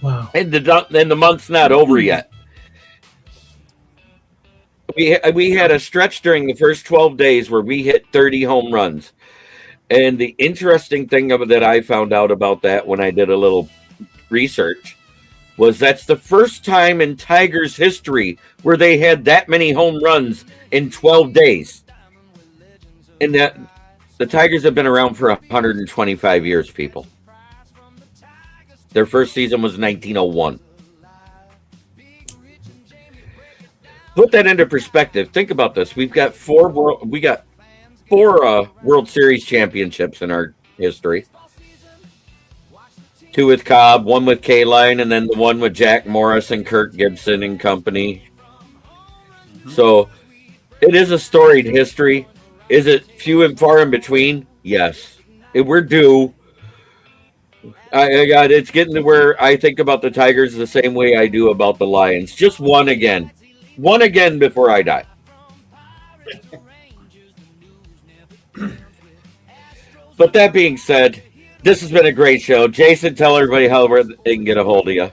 Wow. And the month's not over yet. We had a stretch during the first 12 days where we hit 30 home runs. And the interesting thing that I found out about that when I did a little research was that's the first time in Tigers history where they had that many home runs in 12 days. And that the Tigers have been around for 125 years, people. Their first season was 1901. Put that into perspective. Think about this. We got four World Series championships in our history. 2 with Cobb, 1 with K-Line, and then the 1 with Jack Morris and Kirk Gibson and company. So it is a storied history. Is it few and far in between? Yes. We're due. It's getting to where I think about the Tigers the same way I do about the Lions. Just one again. One again before I die. But that being said, this has been a great show. Jason, tell everybody how they can get a hold of you.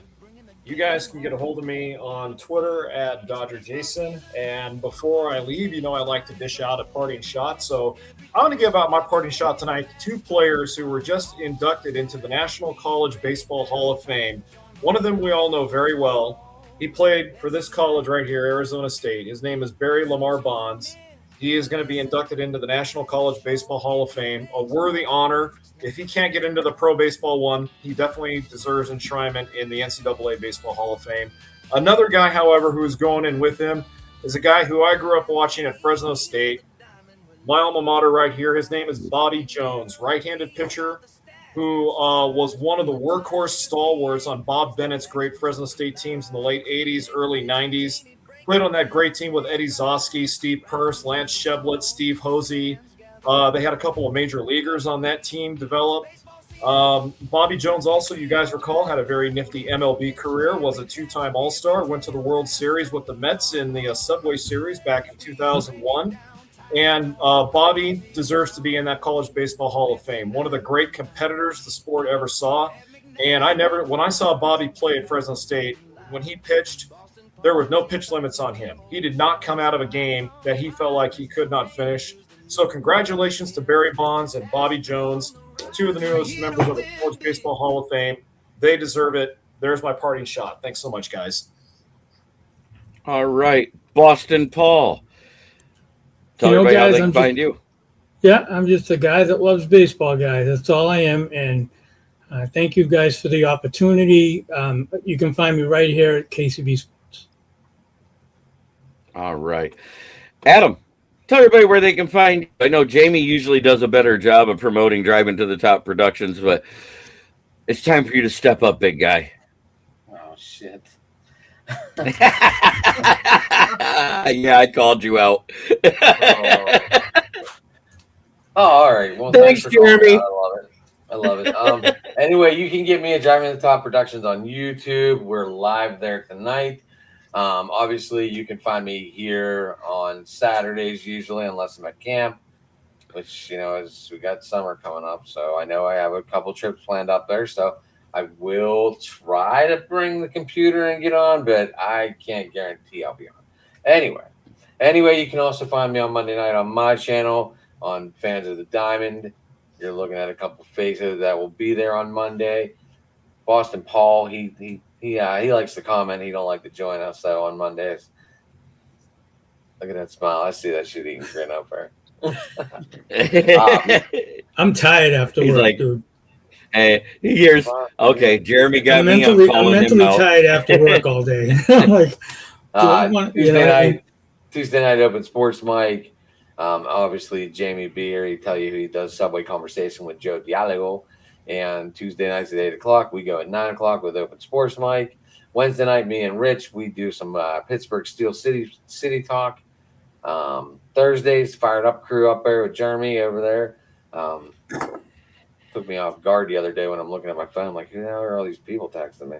You guys can get a hold of me on Twitter at Dodger Jason. And before I leave, you know I like to dish out a parting shot. So I'm going to give out my parting shot tonight to 2 players who were just inducted into the National College Baseball Hall of Fame. One of them we all know very well. He played for this college right here, Arizona State. His name is Barry Lamar Bonds. He is going to be inducted into the National College Baseball Hall of Fame, a worthy honor. If he can't get into the Pro Baseball one, he definitely deserves enshrinement in the NCAA Baseball Hall of Fame. Another guy, however, who is going in with him is a guy who I grew up watching at Fresno State, my alma mater right here. His name is Bobby Jones, right-handed pitcher who was one of the workhorse stalwarts on Bob Bennett's great Fresno State teams in the late 80s, early 90s. Played on that great team with Eddie Zosky, Steve Peirce, Lance Shevlett, Steve Hosey. They had a couple of major leaguers on that team develop. Bobby Jones also, you guys recall, had a very nifty MLB career, was a 2-time All-Star, went to the World Series with the Mets in the Subway Series back in 2001. And Bobby deserves to be in that College Baseball Hall of Fame. One of the great competitors the sport ever saw. And when I saw Bobby play at Fresno State, when he pitched, there were no pitch limits on him. He did not come out of a game that he felt like he could not finish. So congratulations to Barry Bonds and Bobby Jones, 2 of the newest members of the College Baseball Hall of Fame. They deserve it. There's my parting shot. Thanks so much, guys. All right. Boston Paul. Tell everybody how they can find you. Yeah, I'm just a guy that loves baseball, guys. That's all I am. And thank you guys for the opportunity. You can find me right here at KCB Sports. All right. Adam, tell everybody where they can find you. I know Jamie usually does a better job of promoting Driving to the Top Productions, but it's time for you to step up, big guy. Oh, shit. Yeah, I called you out. All right. Well, thanks Jeremy. I love it. Anyway, you can get me at Driving to the Top Productions on YouTube. We're live there tonight. Obviously, you can find me here on Saturdays usually, unless I'm at camp, which, is we got summer coming up. So I know I have a couple trips planned up there. So I will try to bring the computer and get on, but I can't guarantee I'll be on. Anyway, you can also find me on Monday night on my channel. on Fans of the Diamond. You're looking at a couple faces that will be there on Monday. Boston Paul, he likes to comment. He don't like to join us though on Mondays. Look at that smile. I see that shit eating grin up there. I'm tired after He's work, like, dude. Hey, here's okay. Jeremy got I'm me. I'm mentally calling him out. tired after work all day. I'm like, Tuesday night open sports mic. Obviously Jamie B here. He tell you he does Subway Conversation with Joe Diallo. And Tuesday nights at 8:00. We go at 9:00 with open sports mic. Wednesday night, me and Rich, we do some Pittsburgh Steel City talk. Thursdays, Fired Up crew up there with Jeremy over there. Took me off guard the other day when I'm looking at my phone. I'm like, who the hell are all these people texting me?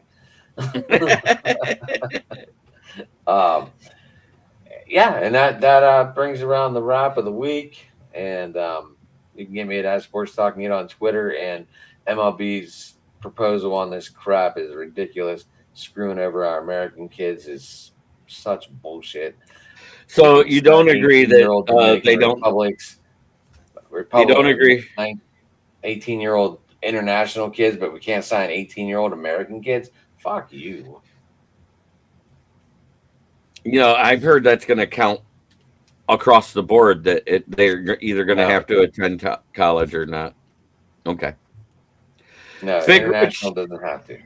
And that brings around the wrap of the week. And you can get me at Sports Talking It on Twitter. And MLB's proposal on this crap is ridiculous. Screwing over our American kids is such bullshit. So you don't agree that they don't? You don't agree? 18-year-old international kids, but we can't sign 18-year-old American kids? Fuck you. You know, I've heard that's going to count across the board, that they're either going to have to attend college or not. Okay. No, Big international Rich doesn't have to.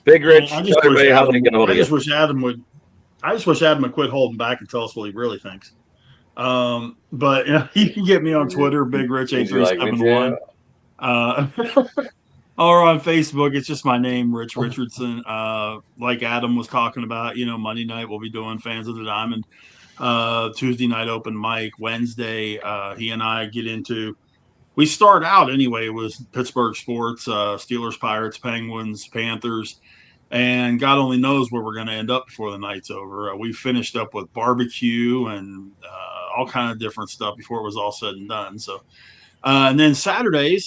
Big Rich, I tell everybody how they get hold of you. I just wish Adam would quit holding back and tell us what he really thinks. But you can get me on Twitter, Big Rich 8371. Or on Facebook, it's just my name, Rich Richardson. Like Adam was talking about, Monday night we'll be doing Fans of the Diamond. Tuesday night open mic. Wednesday, he and I get into. We start out anyway with Pittsburgh sports, Steelers, Pirates, Penguins, Panthers, and God only knows where we're going to end up before the night's over. We finished up with barbecue and all kind of different stuff before it was all said and done. So, and then Saturday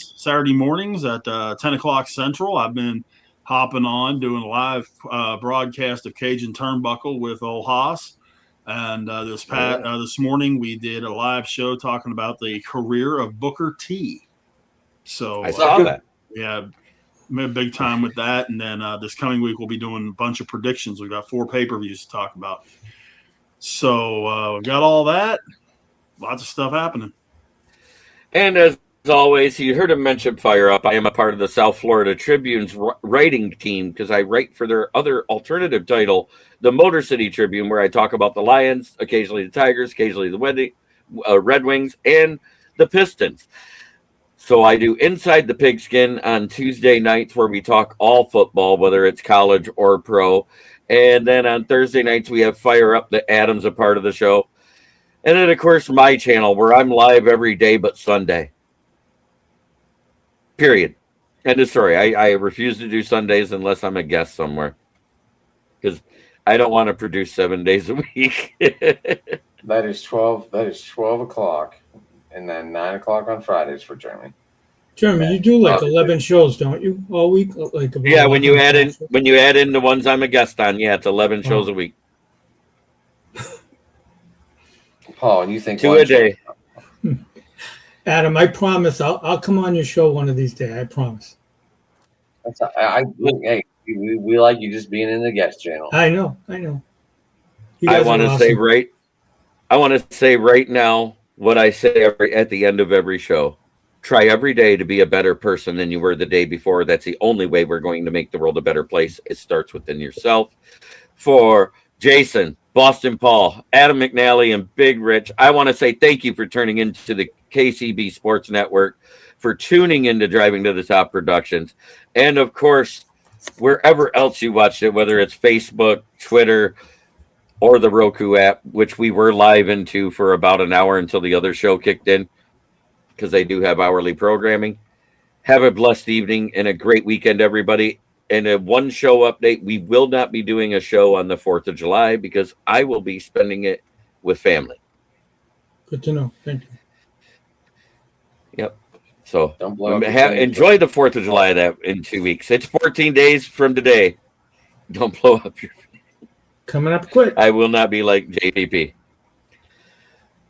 mornings at 10 o'clock Central, I've been hopping on doing a live broadcast of Cajun Turnbuckle with old Haas. And this morning we did a live show talking about the career of Booker T. So I saw that. Yeah, made big time with that. And then this coming week we'll be doing a bunch of predictions. We've got 4 pay-per-views to talk about. So we got all that. Lots of stuff happening. And as always, you heard him mention Fire Up. I am a part of the South Florida Tribune's writing team because I write for their other alternative title, the Motor City Tribune, where I talk about the Lions, occasionally the Tigers, occasionally the Red Wings, and the Pistons. So I do Inside the Pigskin on Tuesday nights where we talk all football, whether it's college or pro. And then on Thursday nights, we have Fire Up, that Adam's a part of the show. And then, of course, my channel where I'm live every day but Sunday. Period. End of story. I refuse to do Sundays unless I'm a guest somewhere. Because I don't want to produce 7 days a week. That is 12 o'clock. And then 9 o'clock on Fridays for Jeremy. Jeremy, you do like 11 shows, don't you, all week? Yeah, when you add in the ones I'm a guest on, it's 11 shows a week. Paul, you think 2 a day? Adam, I promise I'll come on your show one of these days. I promise. Hey, we like you just being in the guest channel. I know. I want to say right now what I say at the end of every show. Try every day to be a better person than you were the day before. That's the only way we're going to make the world a better place. It starts within yourself. For Jason, Boston Paul, Adam McNally, and Big Rich, I want to say thank you for turning into the KCB Sports Network, for tuning into Driving to the Top Productions, and of course, wherever else you watched it, whether it's Facebook, Twitter, or the Roku app, which we were live into for about an hour until the other show kicked in, because they do have hourly programming. Have a blessed evening and a great weekend, everybody. And a one show update, we will not be doing a show on the 4th of July because I will be spending it with family. Good to know. Thank you. Yep. So enjoy the 4th of July in 2 weeks. It's 14 days from today. Don't blow up your... Coming up quick. I will not be like JPP.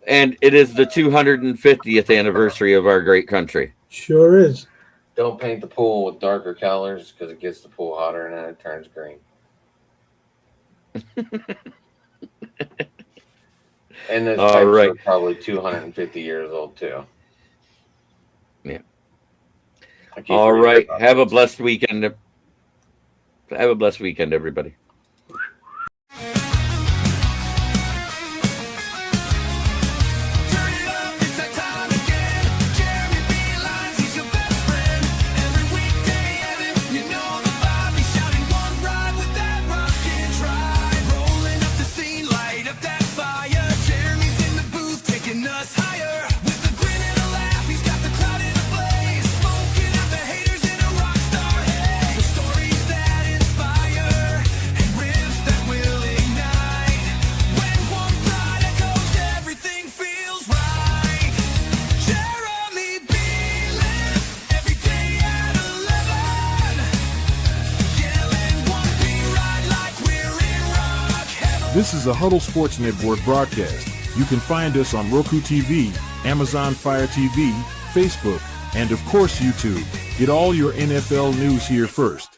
And it is the 250th anniversary of our great country. Sure is. Don't paint the pool with darker colors because it gets the pool hotter and then it turns green. And those All pipes right. are probably 250 years old too. Yeah. I keep All forgetting right. about Have a this. blessed weekend. Have a blessed weekend, everybody. This is a Huddle Sports Network broadcast. You can find us on Roku TV, Amazon Fire TV, Facebook, and of course YouTube. Get all your NFL news here first.